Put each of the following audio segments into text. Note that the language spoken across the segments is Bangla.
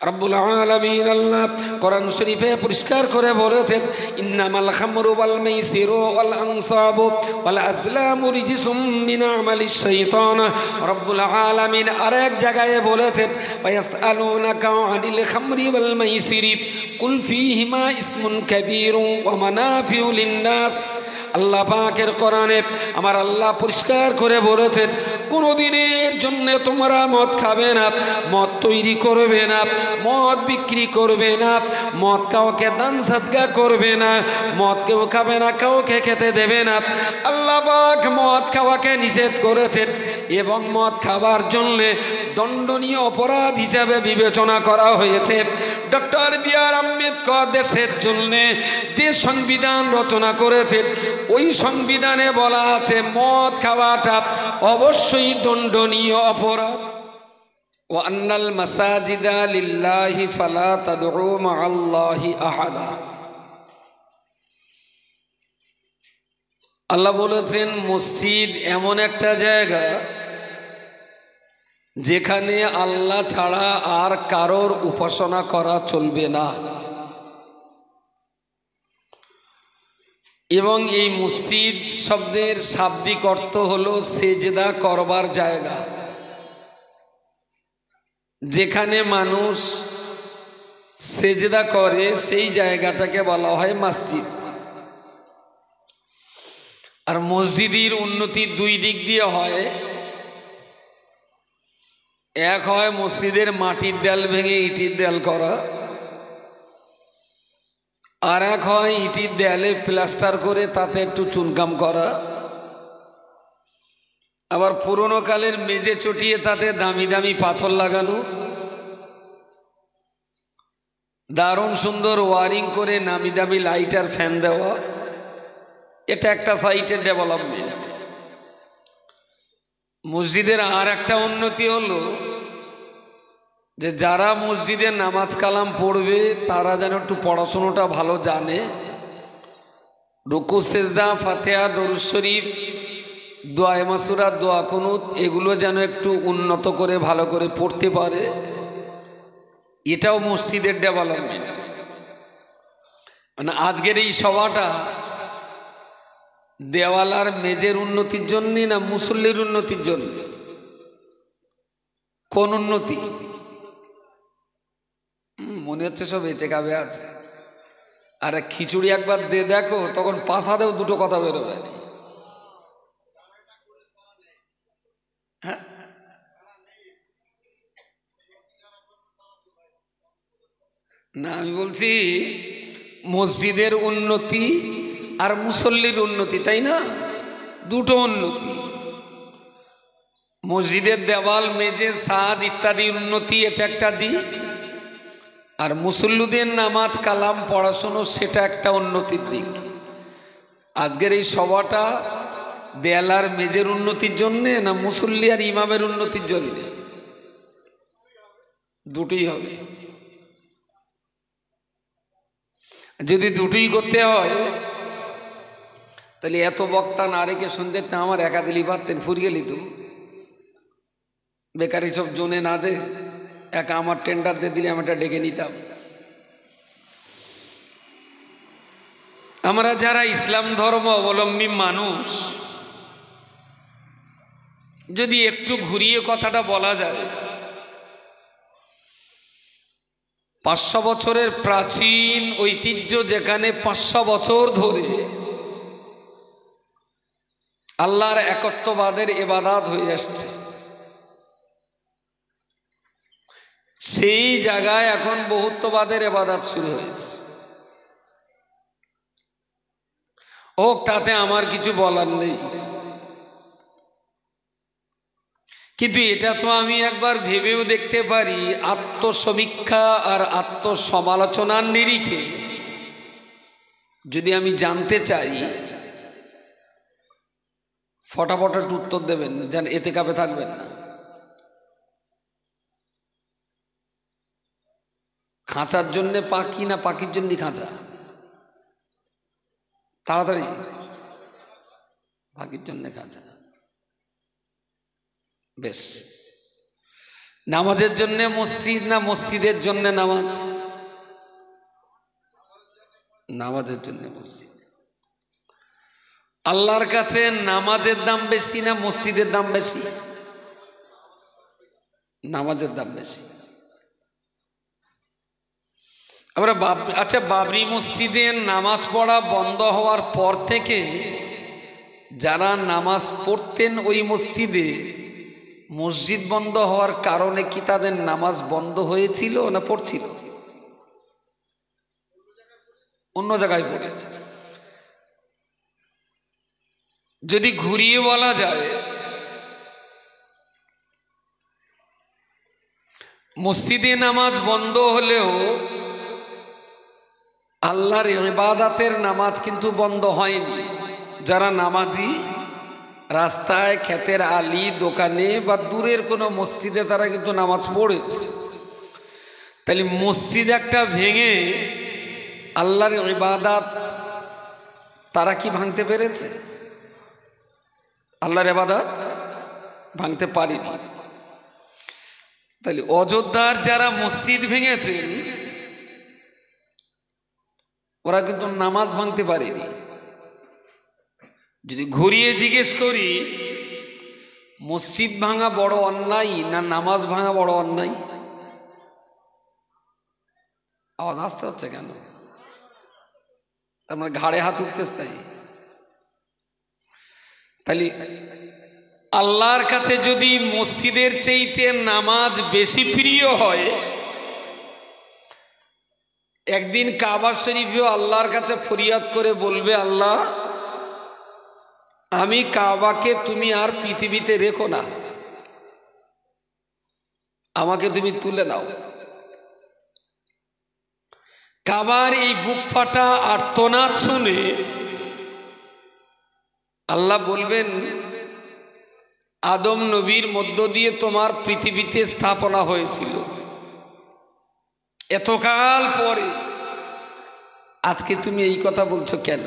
রব্বুল আলামিন আল্লাহ কোরআন শরীফে পরিষ্কার করে বলেছেন, ইন্নামাল খামরু ওয়াল মাইসিরু ওয়াল আনসাবু ওয়াল আজলামু রিজসুম মিন আমালিশ শাইতান। রব্বুল আলামিন আরেক জায়গায় বলেছেন, ওয়ায়াসআলুনাকা আনিল খামরি ওয়াল মাইসিরি কুল ফীহিমা ইসমুন কাবীরু ওয়া মানাফিউ লিন-নাস। আল্লাহ পাকের কোরআনে আমার আল্লাহ পরিষ্কার করে বলেছেন, কোনোদিনের জন্য তোমরা মদ খাবে না, মদ তৈরি করবে না, মদ বিক্রি করবে না, মদ কাউকে দান সদকা করবে না, মদ কেউ খাবে না, কাউকে খেতে দেবে না। আল্লাহ পাক মদ খাওয়াকে নিষেধ করেছেন এবং মদ খাবার জন্য দণ্ডনীয় অপরাধ হিসাবে বিবেচনা করা হয়েছে। ডক্টর বি আর আম্বেদকর দেশের জন্য যে সংবিধান রচনা করেছেন, ওই সংবিধানে বলা আছে মদ খাওয়াটা অবশ্যই দণ্ডনীয় অপরাধ। ওয়া আন্নাল মাসাজিদা লিল্লাহি ফালা তাদউ মাআল্লাহি আহাদা। আল্লাহ বলেছেন মসজিদ এমন একটা জায়গা যেখানে আল্লাহ ছাড়া আর কারোর উপাসনা করা চলবে না। এবং এই মসজিদ শব্দের শাব্দিক অর্থ হলো সেজদা করবার জায়গা, যেখানে মানুষ সেজদা করে সেই জায়গাটাকে বলা হয় মসজিদ। আর মসজিদের উন্নতি দুই দিক দিয়ে হয়। এক হয় মসজিদের মাটির দেয়াল ভেঙে ইটের দেয়াল করা, আর এক হয় ইটের দেয়ালে প্লাস্টার করে তাতে একটু চুনকাম করা, আবার পুরনো কালের মেঝে চটিয়ে তাতে দামি দামি পাথর লাগানো, দারুণ সুন্দর ওয়ারিং করে নামি দামি লাইট আর ফ্যান দেওয়া। এটা একটা সাইটের ডেভেলপমেন্ট। মসজিদের আর একটা উন্নতি হলো যে যারা মসজিদে নামাজ কালাম পড়বে তারা যেন একটু পড়াশোনাটা ভালো জানে, রুকু সেজদা ফাতিহা দরুদ শরীফ দোয়া মাসুরা দোয়া কুনুত এগুলো যেন একটু উন্নত করে ভালো করে পড়তে পারে। এটাও মসজিদের ডেভেলপমেন্ট। মানে আজকের এই সভাটা দেওয়ালার মেজের উন্নতির জন্যে না মুসল্লির উন্নতির জন্য? কোন উন্নতি? মনে হচ্ছে সব এতে কাবে আছে। আর খিচুড়ি একবার দিয়ে দেখো, তখন পাশাতেও দুটো কথা বেরোবে না। আমি বলছি মসজিদের উন্নতি আর মুসল্লির উন্নতি, তাই না? দুটো উন্নতি। মসজিদের দেওয়াল মেজে ছাদ ইত্যাদি উন্নতি, এটা একটা দিক। আর মুসল্লিদের নামাজ কালাম পড়াশুনো সেটা একটা উন্নতির দিক। আজকের এই সভাটা দেয়ালার মেজের উন্নতির জন্যে না মুসল্লি আর ইমামের উন্নতির জন্যে? দুটোই হবে। যদি দুটোই করতে হয় তাহলে এত বক্তা না রেখে শুনতে আমার একা দিলি পারতেন, ফুরিয়ে লিত। বেকারি সব জোনে না দে, একা আমার টেন্ডার দিয়ে দিলে আমি এটা ডেকে নিতাম। আমরা যারা ইসলাম ধর্ম অবলম্বী মানুষ, যদি একটু ঘুরিয়ে কথাটা বলা যায়, 500 বছরের প্রাচীন ঐতিহ্য যেখানে 500 বছর ধরে আল্লাহর একত্ববাদের ইবাদত হয়ে আসছে, সেই জায়গায় এখন বহুত্ববাদের ইবাদত শুরু হয়েছে। হোক, তাতে আমার কিছু বলার নেই। কিন্তু এটা তো আমি একবার ভেবেও দেখতে পারি, আত্মসমীক্ষা আর আত্মসমালোচনার নিরিখে যদি আমি জানতে চাই, ফটাফট একটু উত্তর দেবেন, যেন এতে কাপে থাকবেন না। খাঁচার জন্যে পাখি না পাখির জন্য খাঁচা? তাড়াতাড়ি। পাখির জন্য খাঁচা। বেশ, নামাজের জন্য মসজিদ না মসজিদের জন্য নামাজ? নামাজের জন্য মসজিদ। আল্লাহর কাছে নামাজের দাম বেশি না মসজিদের দাম বেশি? নামাজের দাম বেশি। আমরা আচ্ছা, বাবরি মসজিদে নামাজ পড়া বন্ধ হওয়ার পর থেকে যারা নামাজ পড়তেন ওই মসজিদে, মসজিদ বন্ধ হওয়ার কারণে কি তাদের নামাজ বন্ধ হয়েছিল না পড়ছিল? অন্য জায়গায় পড়েছে। যদি ঘুরিয়ে বলা যায়, মসজিদে নামাজ বন্ধ হলেও আল্লাহর ইবাদতের নামাজ কিন্তু বন্ধ হয়নি। যারা নামাজি রাস্তায়, ক্ষেতের আলি, দোকানে বা দূরের কোনো মসজিদে তারা কিন্তু নামাজ পড়েছে। তাহলে মসজিদ একটা ভেঙে আল্লাহর ইবাদত তারা কি ভাঙতে পেরেছে? আল্লাহর ইবাদত ভাঙতে পারেনি। তাহলে অযোধ্যার যারা মসজিদ ভেঙেছেন ওরা কিন্তু নামাজ ভাঙতে পারেনি। যদি ঘুরিয়ে জিজ্ঞেস করি, মসজিদ ভাঙা বড় অন্যায় না নামাজ ভাঙা বড় অন্যায়? আওয়াজ আসতে হচ্ছে কেন? তার ঘাড়ে হাত উঠতেছে তাই? তাহলে আল্লাহর কাছে যদি মসজিদের চাইতে নামাজ বেশি প্রিয় হয়, একদিন কাবা শরীফেও আল্লাহর কাছে ফরিয়াদ করে বলবে, আল্লাহ আমি কাবাকে তুমি আর পৃথিবীতে রেখো না, আমাকে তুমি তুলে নাও। কাবার এই বুক ফাটা আর্তনাদ শুনে আল্লাহ বলবেন, আদম নবীর মধ্য দিয়ে তোমার পৃথিবীতে স্থাপনা হয়েছিল, এতকাল পরে আজকে তুমি এই কথা বলছো কেন?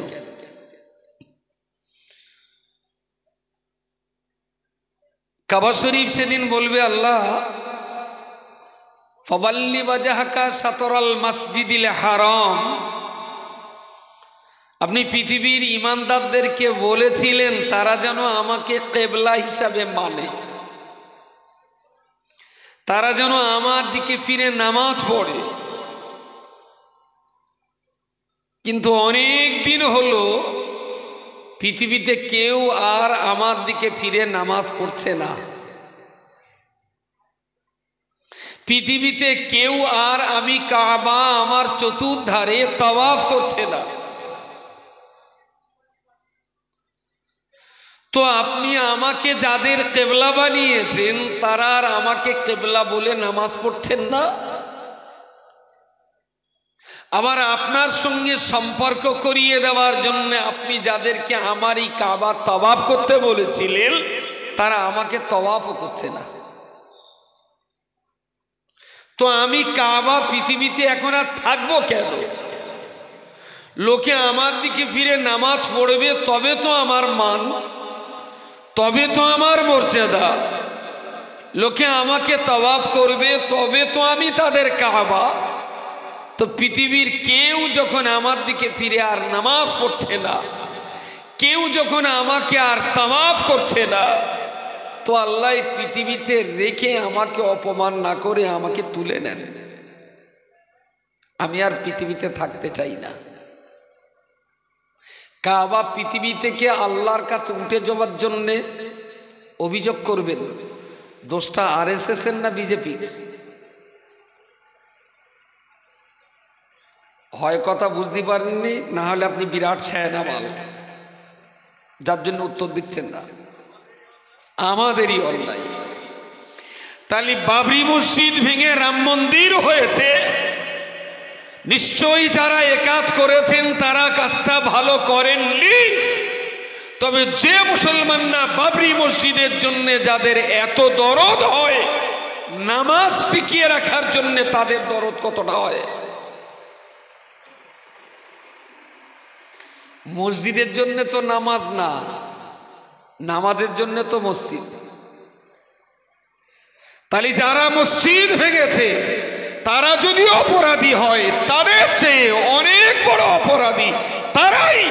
কাবা শরীফ সেদিন বলবে, আল্লাহ ফাওয়াল্লি ওয়াজহাকা শাতরাল মসজিদিল হারাম, আপনি পৃথিবীর ইমানদারদেরকে বলেছিলেন তারা যেন আমাকে কিবলা হিসাবে মানে, তারা যেন আমার দিকে ফিরে নামাজ পড়ে। কিন্তু অনেক দিন হলো পৃথিবীতে কেউ আর আমার দিকে ফিরে নামাজ পড়ছে না। পৃথিবীতে কেউ আর আমি কাবা আমার চতুর্ধারে তাওয়াফ করছে না। তো আপনি আমাকে যাদের কিবলা বানিয়েছেন তারা আর আমাকে কিবলা বলে নামাজ পড়ছেন না। আবার আপনার সঙ্গে সম্পর্ক করিয়ে দেওয়ার জন্য আপনি যাদেরকে আমারই কাবা তাওয়াফ করতে বলেছিলেন তারা আমাকে তাওয়াফও করছে না। তো আমি কাবা পৃথিবীতে এখন আর থাকবো কেন? লোকে আমার দিকে ফিরে নামাজ পড়বে তবে তো আমার মান, তবে তো আমার মর্যাদা। লোকে আমাকে তাওয়াফ করবে তবে তো আমি তাদের কাবা। তো পৃথিবীর কেউ যখন আমার দিকে ফিরে আর নামাজ পড়ছে না, কেউ যখন আমাকে আর তাওয়াফ করছে না, তো আল্লাহ পৃথিবীতে রেখে আমাকে অপমান না করে আমাকে তুলে নেন। আমি আর পৃথিবীতে থাকতে চাই না। কাবা পৃথিবী থেকে আল্লাহর কাছে উঠে যাওয়ার জন্যে অভিযোগ করবেন, দোষটা আরএসএস এর না বিজেপির? হয় কথা বুঝতে পারেননি, না হলে আপনি বিরাট ছায়ানামাল, যার জন্য উত্তর দিচ্ছেন না। আমাদেরই অন্যায়। তাহলে বাবরি মসজিদ ভেঙে রাম মন্দির হয়েছে, নিশ্চয়ই যারা এ কাজ করেছেন তারা কাজটা ভালো করেননি। তবে যে মুসলমান না বাবরি মসজিদের জন্য যাদের এত দরদ হয়, নামাজ টিকিয়ে রাখার জন্য তাদের দরদ কতটা হয়? মসজিদের জন্য তো নামাজ না, নামাজের জন্য তো মসজিদ। তাহলে যারা মসজিদ ভেঙেছে তারা যদি অপরাধী হয়, তাদের চেয়ে অনেক বড় অপরাধী তারাই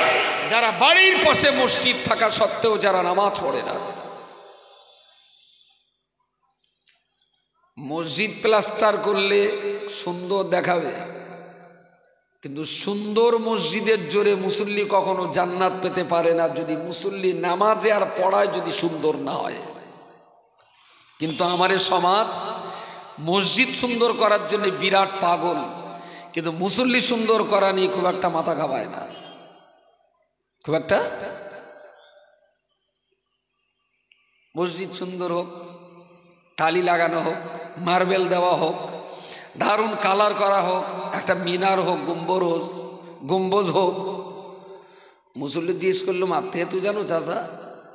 যারা বাড়ির পাশে মসজিদ থাকা সত্ত্বেও যারা নামাজ পড়ে না। মসজিদ প্লাস্টার করলে সুন্দর দেখাবে, কিন্তু সুন্দর মসজিদের জোরে মুসল্লি কখনো জান্নাত পেতে পারে না যদি মুসল্লি নামাজে আর পড়ায় যদি সুন্দর না হয়। কিন্তু আমার সমাজ মসজিদ সুন্দর করার জন্য বিরাট পাগল, কিন্তু মুসল্লি সুন্দর করা নিয়ে খুব একটা মাথা ঘামায় না, খুব একটা। মসজিদ সুন্দর হোক, টালি লাগানো হোক, মার্বেল দেওয়া হোক, দারুণ কালার করা হোক, একটা মিনার হোক, গম্বুজ হোক, মুসল্লি জিজ্ঞেস করলো মারতে তুই জানো চাচা?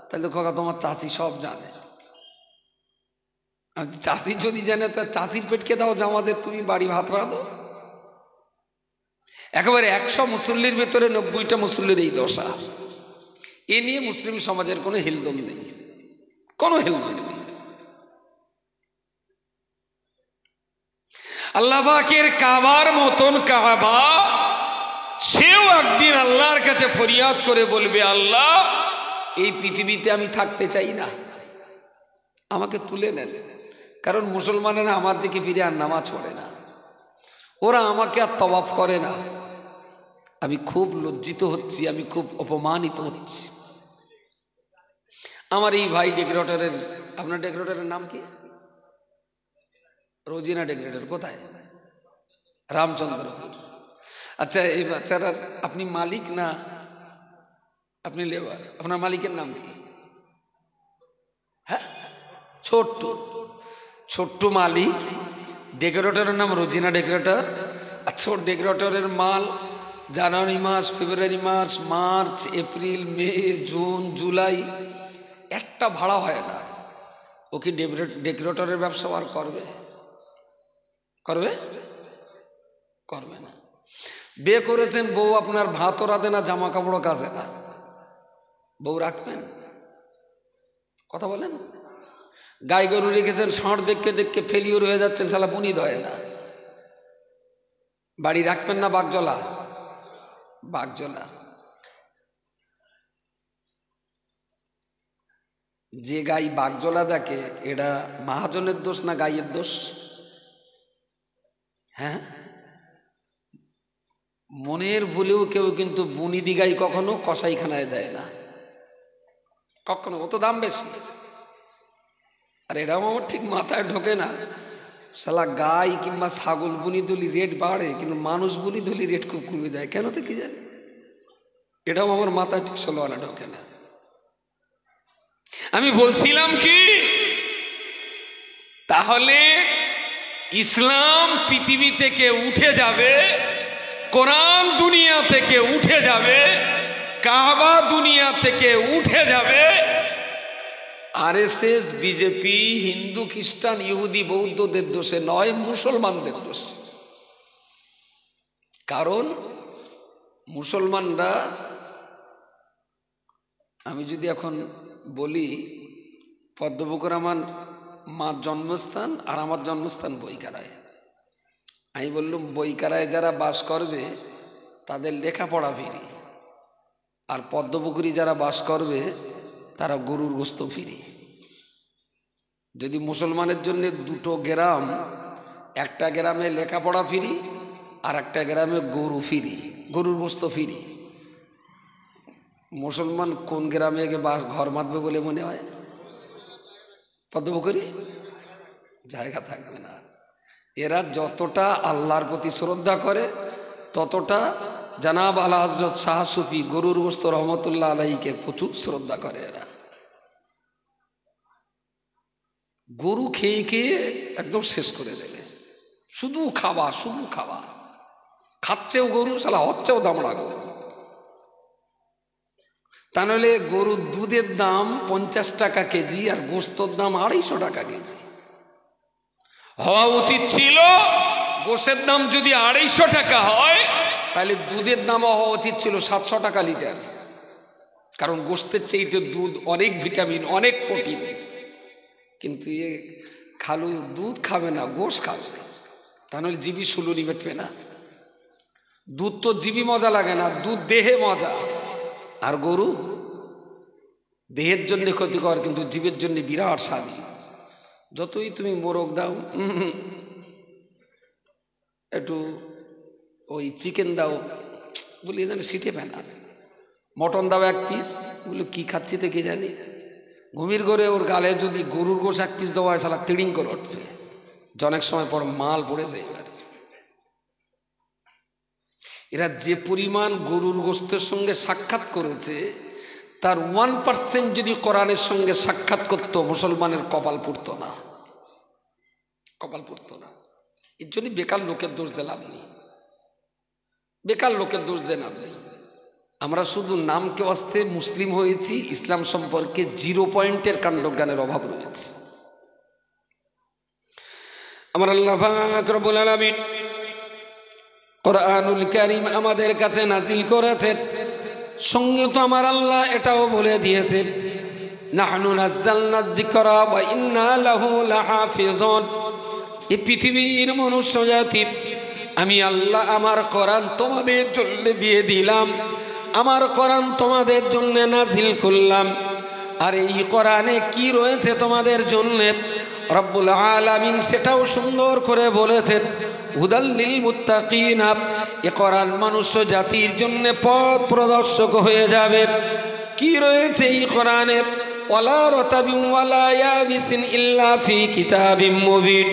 তাহলে খোকা তোমার চাচি সব জানে। চাষি যদি জানে তা চাষির পেটকে দাও জামাতে, তুমি বাড়ি ভাত রাঁধো। একেবারে 100 মুসল্লির ভেতরে 90টা মুসল্লির এই দশা। এ নিয়ে মুসলিম সমাজের কোনো হেলদোল নেই, কোনো হেলদোল নেই। আল্লাহ পাকের কাবার মতন কাবা, সেও একদিন আল্লাহর কাছে ফরিয়াদ করে বলবে, আল্লাহ এই পৃথিবীতে আমি থাকতে চাই না, আমাকে তুলে নেন। কারণ মুসলমানেরা আমার দিকে ফিরে আর নামাজ পড়ে না, ওরা আমাকে আর তওয়াফ করে না। আমি খুব লজ্জিত হচ্ছি, আমি খুব অপমানিত হচ্ছি। আমার এই ভাই ডেকোরেটরের, আপনার ডেকোরেটরের নাম কি? রোজিনা ডেকোরেটর কোথায়? রামচন্দ্রপুর। আচ্ছা, এই বাচ্চারার আপনি মালিক না আপনি লেবার? আপনার মালিকের নাম কি? হ্যাঁ, ছোট্ট মালিক। ডেকোরেটরের নাম রোজিনা ডেকোরেটর। আচ্ছা, ডেকোরেটরের মাল জানুয়ারি মাস, ফেব্রুয়ারি মাস, মার্চ, এপ্রিল, মে, জুন, জুলাই একটা ভাড়া হয় না। ও কি ডেকোরেটরের ব্যবসা আর করবে? করবে না। বিয়ে করেছেন, বউ আপনার ভাতও রাঁধে না, জামা কাপড়ও কাচে না, বউ রাখবেন? কথা বলেন। গাই গরু রেখেছেন, ষাঁড় দেখতে দেখতে ফেলিওর হয়ে যাচ্ছেন, শালা বুনি ধয় না, বাড়ি রাখবেন না? বাগজলা। যে গাই বাগজলা দেখে, এটা মহাজনের দোষ না গাইয়ের দোষ? হ্যাঁ, মনের ভুলেও কেউ কিন্তু বুনিদি গাই কখনো কসাইখানায় দেয় না, কখনো। ও তো দাম বেশি। আর এরাও আমার ঠিক মাথায় ঢোকে না, শালা গাই কিংবা ছাগল বুনি দলি রেট বাড়ে, কিন্তু মানুষ বুনি দলি রেট খুব কমে যায়। কেন তো কি জানি, এটাও আমার মাথায় ঠিক ষোলোয়ানা ঢোকে না। আমি বলছিলাম কি, তাহলে ইসলাম পৃথিবী থেকে উঠে যাবে, কোরআন দুনিয়া থেকে উঠে যাবে, কাবা দুনিয়া থেকে উঠে যাবে, আরএসএস, বিজেপি, হিন্দু, খ্রিস্টান, ইহুদি, বৌদ্ধদের দোষে নয়, মুসলমানদের দোষে। কারণ মুসলমানরা, আমি যদি এখন বলি পদ্মপুকুর আমার মার জন্মস্থান আর আমার জন্মস্থান বৈকারায়, আমি বললাম বৈকারায় যারা বাস করবে তাদের লেখাপড়া ফিরি, আর পদ্মপুকুরি যারা বাস করবে তারা গরুর গোস্ত ফিরি। যদি মুসলমানের জন্য দুটো গ্রাম, একটা গ্রামে লেখাপড়া ফিরি আর একটা গ্রামে গরু ফিরি, গরুর গোস্ত ফিরি, মুসলমান কোন গ্রামে গিয়ে ঘর বাঁধবে বলে মনে হয়? পদ্মপুকুরি জায়গা থাকবে না। এরা যতটা আল্লাহর প্রতি শ্রদ্ধা করে ততটা জানাব আলা হযরত শাহ সুফি গরুর গোস্ত রহমতুল্লাহ আলাইহিকে প্রচুর শ্রদ্ধা করে। এরা গরু খেয়ে খেয়ে একদম শেষ করে দেবে, শুধু খাওয়া, খাচ্ছেও গরু, শালা হচ্ছেও দামড়া গরু। তা নাহলে গরুর দুধের দাম 50 টাকা কেজি আর গোস্তর দাম 250 টাকা কেজি হওয়া উচিত ছিল। গোশের দাম যদি 250 টাকা হয় তাহলে দুধের দামও হওয়া উচিত ছিল 700 টাকা লিটার। কারণ গোস্তের চাইতে দুধ অনেক ভিটামিন, অনেক প্রোটিন। কিন্তু খালু দুধ খাবে না, গোশ খাবে, তাহলে জিবি সুলুনি বেটবে না। দুধ তো জিবি মজা লাগে না, দুধ দেহে মজা। আর গরু দেহের জন্য ক্ষতিকর, কিন্তু জীবের জন্য বিরাট স্বাদী। যতই তুমি মোরগ দাও, একটু ওই চিকেন দাও, বলি যেন সিটে না। মটন দাও এক পিস, বলি কি খাচ্ছি তো কে জানি। ঘুমির ঘরে ওর গালে যদি গরুর গোশ এক পিস দেওয়া হয়, সালা তিড়িং করে উঠবে। অনেক সময় পর মাল পড়েছে। এরা যে পরিমাণ গরুর গোশতের সঙ্গে সাক্ষাৎ করেছে, তার 1% যদি কোরআনের সঙ্গে সাক্ষাৎ করতো, মুসলমানের কপাল পুড়ত না, কপাল পুড়ত না। এর জন্য বেকার লোকের দোষ দিলাম নেই, বেকার লোকের দোষ দেন আপনি। আমরা শুধু নামকে ওয়াস্তে মুসলিম হয়েছি, ইসলাম সম্পর্কে 0 কাণ্ডজ্ঞানের অভাব রয়েছে। আমার আল্লাহ পাক রব্বুল আলামিন কোরআনুল কারীম আমাদের কাছে নাজিল করেছেন, সঙ্গে তো আমার আল্লাহ এটাও বলে দিয়েছেন, নাহনু নাযালনায যিকরা ওয়া ইন্না লাহু লাহাফিজুন। এই পৃথিবীর মনুষ্য জাতি, আমি আল্লাহ আমার কোরআন তোমাদের জন্য দিয়ে দিলাম, আমার কোরআন তোমাদের জন্য নাজিল করলাম। আর এই কোরআনে কি রয়েছে তোমাদের জন্য, রব্বুল আলামিন সেটাও সুন্দর করে বলেছেন, হুদাল লিল মুত্তাকিন। এ কোরআন মনুষ্য জাতির জন্য পথ প্রদর্শক হয়ে যাবে। কি রয়েছে এই কোরআনে, ওয়ালা রাতাবিন ওয়ালা ইয়াবিসিন ইল্লা ফি কিতাবিম মুবিন।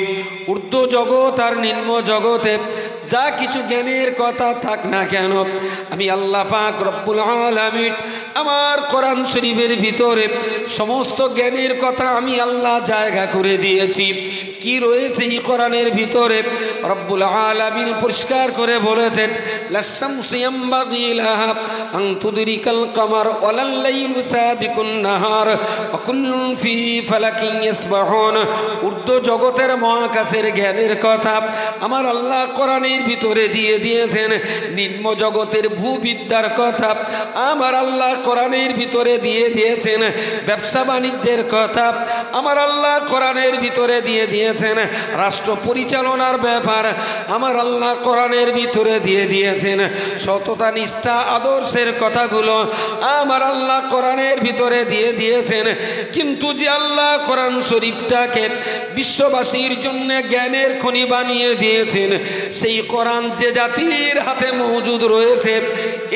ঊর্ধ্ব জগৎ আর নিম্ন জগতে যা কিছু জ্ঞানের কথা থাক না কেন, আমি আল্লাহ পাক রব্বুল আলামিন আমার কোরআন শরীফের ভিতরে সমস্ত জ্ঞানের কথা আমি আল্লাহ জায়গা করে দিয়েছি। কি রয়েছে এই কোরআনের ভিতরে, রব্বুল আলামিন পরিষ্কার করে বলেছেন, লাশামসু ইয়ামবাগি লাহা আন তুদরিকাল কমার ওয়ালাল লাইলু সাবিকুন নাহার ওয়া কুল্লুন ফি ফালাকিন ইয়াসবাহুন। ঊর্ধ্ব জগতের মহাকাশের জ্ঞানের কথা আমার আল্লাহ কোরআনের ভিতরে দিয়ে দিয়েছেন। নিম্ন জগতের ভূবিদ্যার কথা আমার আল্লাহ কোরআনের ভিতরে দিয়ে দিয়েছেন। ব্যবসা বাণিজ্যের কথা আমার আল্লাহ কোরআনের ভিতরে দিয়ে দিয়েছেন। রাষ্ট্র পরিচালনার ব্যাপার আমার আল্লাহ কোরআনের ভিতরে দিয়ে দিয়েছেন। সততা নিষ্ঠা আদর্শের কথাগুলো আমার আল্লাহ কোরআনের ভিতরে দিয়ে দিয়েছেন। কিন্তু যে আল্লাহ কোরআন শরীফটাকে বিশ্ববাসীর জন্য জ্ঞানের খনি বানিয়ে দিয়েছেন, সেই কোরআন যে জাতির হাতে মজুদ রয়েছে,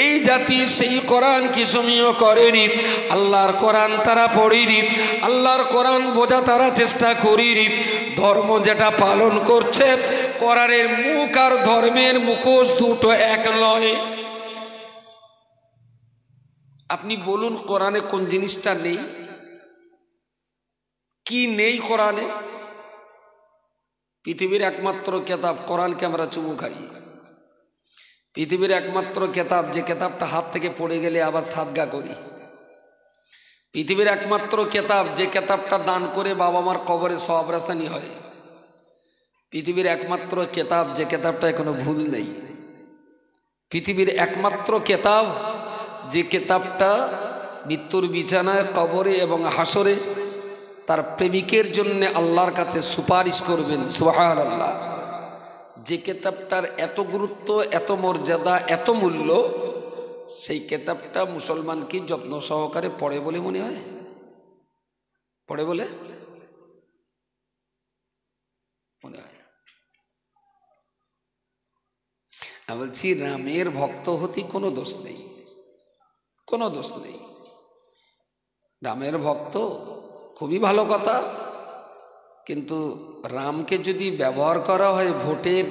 এই জাতি সেই কোরআন কি সমীহ করেনি। আল্লাহর কোরআন তারা পড়েনি, আল্লাহর কোরআন বোঝা তারা চেষ্টা করিনি। ধর্ম যেটা পালন করছে, কোরআনের মুখ আর ধর্মের মুখোশ দুটো এক নয়। আপনি বলুন কোরআনে কোন জিনিসটা নেই, কি নেই কোরআনে? পৃথিবীর একমাত্র কেতাব কোরআনকে আমরা চুমু খাই। পৃথিবীর একমাত্র কেতাব, যে কেতাবটা হাত থেকে পড়ে গেলে আবার সাদগা করি। পৃথিবীর একমাত্র কেতাব, যে কেতাবটা দান করে বাবা মার কবরে সওয়াব রাসানি হয়। পৃথিবীর একমাত্র কেতাব, যে কেতাবটা কোনো ভুল নেই। পৃথিবীর একমাত্র কেতাব, যে কেতাবটা মৃত্যুর বিছানায়, কবরে এবং হাসরে তার প্রেমিকের জন্য আল্লাহর কাছে সুপারিশ করবেন। সুবহানাল্লাহ। যে কেতাবটার এত গুরুত্ব, এত মর্যাদা, এত মূল্য, সেই কেতাবটা মুসলমান কি যত্ন সহকারে পড়ে বলে মনে হয়? পড়ে বলে মনে হয়? আমি বলছি রামের ভক্ত হতে কোনো দোষ নেই, কোনো দোষ নেই। রামের ভক্ত খুবই ভালো কথা, কিন্তু রামকে যদি ব্যবহার করা হয় ভোটের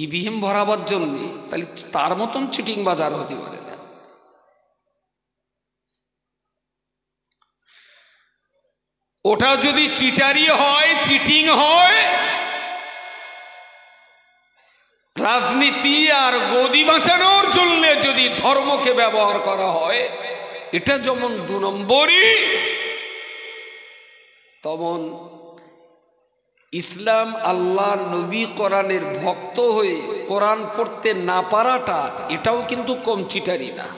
ইভিএম ভরাবার জন্য, তাহলে তার মতন চিটিং বাজার হতে পারে না। ওটা যদি চিটারি হয়, চিটিং হয়, রাজনীতি আর গদি বাঁচানোর জন্য যদি ধর্মকে ব্যবহার করা হয়, এটা যেমন 2 নম্বরই, তেমন ইসলাম, আল্লাহ, নবী, কোরআনের ভক্ত হয়ে কোরআন পড়তে না পারাটা, এটাও কিন্তু কম চিটারি না।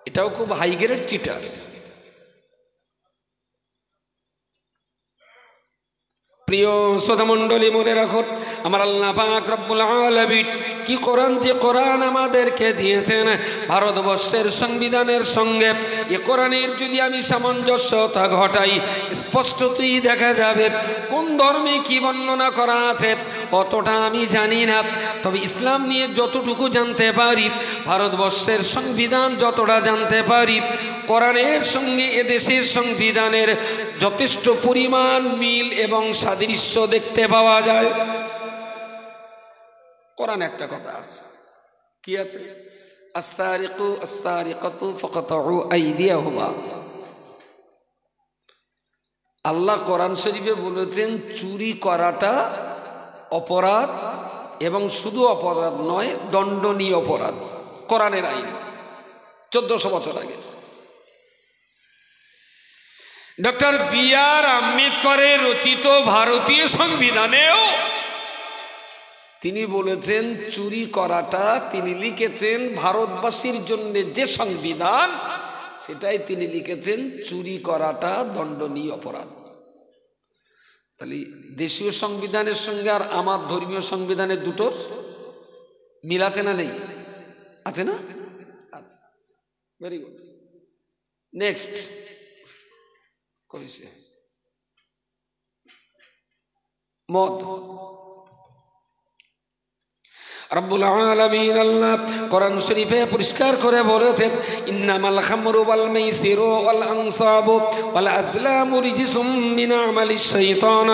এটাও খুব হাই গ্রেড চিটার। প্রিয় শ্রোতা মণ্ডলী, মনে রাখুন আমার আল্লাহ পাক রব্বুল আলামিন কি কোরআন, যে কোরআন আমাদেরকে দিয়েছেন ভারতবর্ষের সংবিধানের সঙ্গে, এ কোরআনের যদি আমি সামঞ্জস্যতা ঘটাই, স্পষ্টতই দেখা যাবে কোন ধর্মে কি বর্ণনা করা আছে অতটা আমি জানি না, তবে ইসলাম নিয়ে যতটুকু জানতে পারি, ভারতবর্ষের সংবিধান যতটা জানতে পারি, কোরআনের সঙ্গে এদেশের সংবিধানের যথেষ্ট পরিমাণ মিল এবং সাদৃশ্য দেখতে পাওয়া যায়। কোরআন একটা কথা আছে, কি আছে? আস-সারিকু আস-সারিকাতু ফাকাতউ আইদিয়াহুমা। আল্লাহ কোরআন শরীফে বলেছেন চুরি করাটা অপরাধ, এবং শুধু অপরাধ নয়, দণ্ডনীয় অপরাধ। কোরআনের আইন 1400 বছর আগে। Doctor B.R.. আম্বেদকরের রচিত ভারতীয় সংবিধানেও তিনি বলেছেন চুরি করাটা, তিনি লিখেছেন ভারতবাসীর জন্য যে সংবিধান, সেটাই তিনি লিখেছেন চুরি করাটা দণ্ডনীয় অপরাধ। তাহলে দেশীয় সংবিধানের সঙ্গে আর আমার ধর্মীয় সংবিধানের দুটোর মিল আছে না নেই? আছে না? আচ্ছা, ভেরি গুড। নেক্সট কইছে মদ। রব্বুল আলামিন আল্লাহ কোরআন শরীফে পরিষ্কার করে বলেছেন, ইন্নামাল খামরু ওয়াল মাইসিরু ওয়াল আনসাবু ওয়াল আজলামু রিজসুম মিন আমালিশ শাইতান।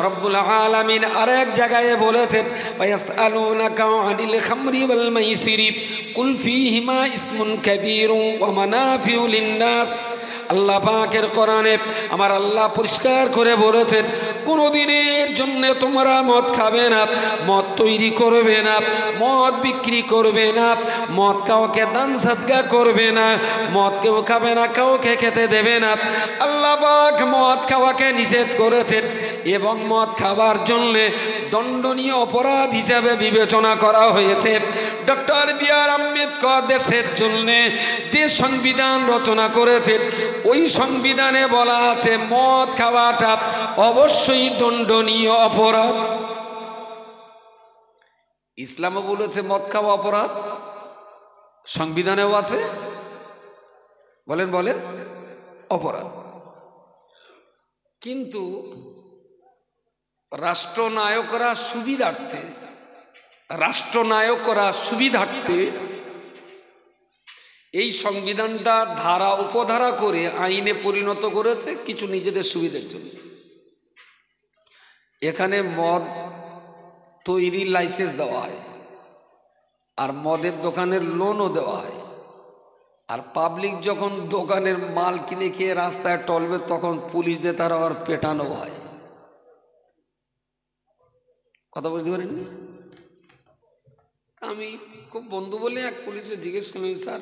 রব্বুল আলামিন আরেক জায়গায় বলেছেন, ওয়ায়াসআলুনাকা আনিল খামরি ওয়াল মাইসিরি কুল ফীহিমা ইসমুন কাবীরু ওয়া মানাফিউ লিন-নাস। আল্লাহ পাকের কোরআনে আমার আল্লাহ পরিষ্কার করে বলেছেন, কোনোদিনের জন্য তোমরা মদ খাবে না, মদ তৈরি করবে না, মদ বিক্রি করবে না, মদ কাউকে দান সাদকা করবে না, মদ কেউ খাবে না, কাউকে খেতে দেবে না। আল্লাহ পাক মদ খাওয়াকে নিষেধ করেছেন, এবং মদ খাবার জন্যে দণ্ডনীয় অপরাধ হিসাবে বিবেচনা করা হয়েছে। Doctor B.R.. আম্বেদকর দেশের জন্যে যে সংবিধান রচনা করেছেন, ওই সংবিধানে বলা আছে মদ খাওয়াটা অবশ্যই দণ্ডনীয় অপরাধ। ইসলামও বলেছে মদ খাওয়া অপরাধ, সংবিধানেও আছে। বলেন বলেন অপরাধ। কিন্তু রাষ্ট্রনায়করা সুবিধার্থে এই সংবিধানটা ধারা উপধারা করে আইনে পরিণত করেছে কিছু নিজেদের সুবিধার জন্য। এখানে মদ তৈরির লাইসেন্স দেওয়া হয়, আর মদের দোকানের লোনও দেওয়া হয়, আর পাবলিক যখন দোকানের মাল কিনে খেয়ে রাস্তায় টলবে তখন পুলিশদের তারা আবার পেটানো হয়। কথা বুঝতে পারেননি? আমি খুব বন্ধু বলে এক পুলিশে জিজ্ঞেস করলাম, স্যার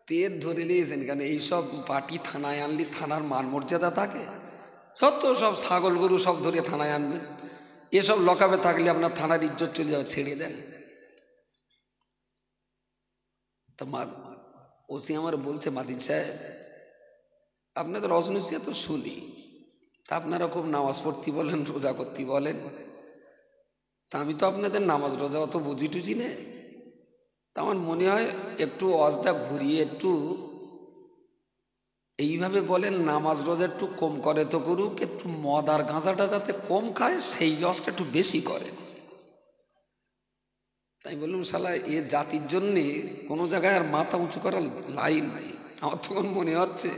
তেল ধরে নিয়েছেন কেন? এইসব পার্টি থানায় আনলি থানার মান মর্যাদা থাকে? যত সব ছাগল গরু সব ধরে থানায় আনবেন, এসব লকাবে থাকলে আপনার থানার ইজ্জত চলে যাবে, ছেড়ে দেন। তা ওসি আমার বলছে, মাদিন সাহেব আপনাদের রজনসিয়া তো শুনি, তা আপনারা খুব নামাজ পড়তে বলেন, রোজা করতে বলেন, তা আমি তো আপনাদের নামাজ রোজা অত বুঝি টুঝি না। তা আমার মনে হয় একটু ওয়াজটা ঘুরিয়ে একটু এইভাবে বলেন, নামাজ রোজা একটু কম করে তো করুক, একটু মদ আর গাঁজাটা যাতে কম খায় সেই ওয়াজটা একটু বেশি করে। তাই বললাম, শালা এ জাতির জন্যে কোনো জায়গায় আর মাথা উঁচু করার লাইন নেই। আমার তখন মনে হচ্ছে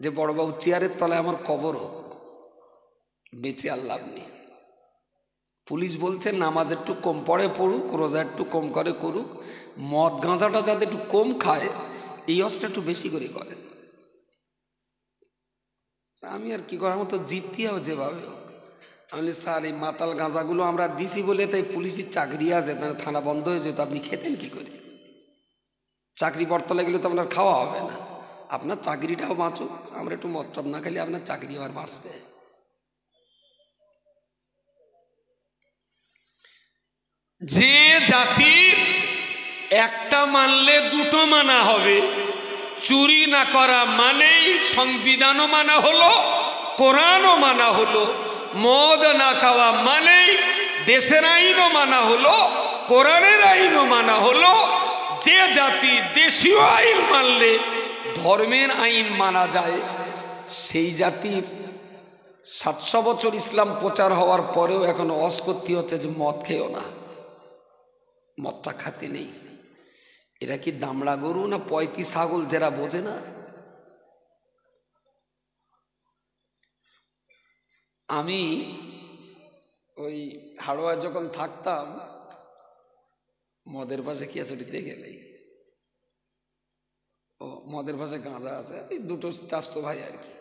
যে বড়বাবু চেয়ারের তলায় আমার কবর হোক, বেঁচে আর লাভ নেই। পুলিশ বলছে নামাজ একটু কম পড়ে পড়ুক, রোজা একটু কম করে করুক, মদ গাঁজাটা যাতে একটু কম খায় এই ওয়াজটা একটু বেশি করে করে। আমি আর কি করার মতো জিততে হবে যেভাবে। আমি স্যার এই মাতাল গাঁজাগুলো আমরা দিছি বলে তাই পুলিশের চাকরি আছে, তাহলে থানা বন্ধ হয়ে যেত, আপনি খেতেন কি করে? চাকরি বর্তলে গেলে তো আপনার খাওয়া হবে না, আপনার চাকরিটাও বাঁচুক, আমরা একটু মদ টদ না খেলে আপনার চাকরি আবার বাঁচবে। যে জাতির একটা মানলে দুটো মানা হবে, চুরি না করা মানেই সংবিধানও মানা হলো, কোরআনও মানা হলো, মদ না খাওয়া মানেই দেশের আইনও মানা হলো, কোরআনের আইনও মানা হলো। যে জাতি দেশীয় আইন মানলে ধর্মের আইন মানা যায়, সেই জাতির 700 বছর ইসলাম প্রচার হওয়ার পরেও এখন অস্কর্তি হচ্ছে যে মদ খেও না, মদটা খাতে নেই। এরা কি দামড়া গরু না পয়তি ছাগল যারা বোঝে না? আমি ওই হাড়োয়া যখন থাকতাম, মদের পাশে কি আছে ওটি দেখে নেই। ও মদের পাশে গাঁজা আছে, এই দুটো চাস্তো ভাই আর কি।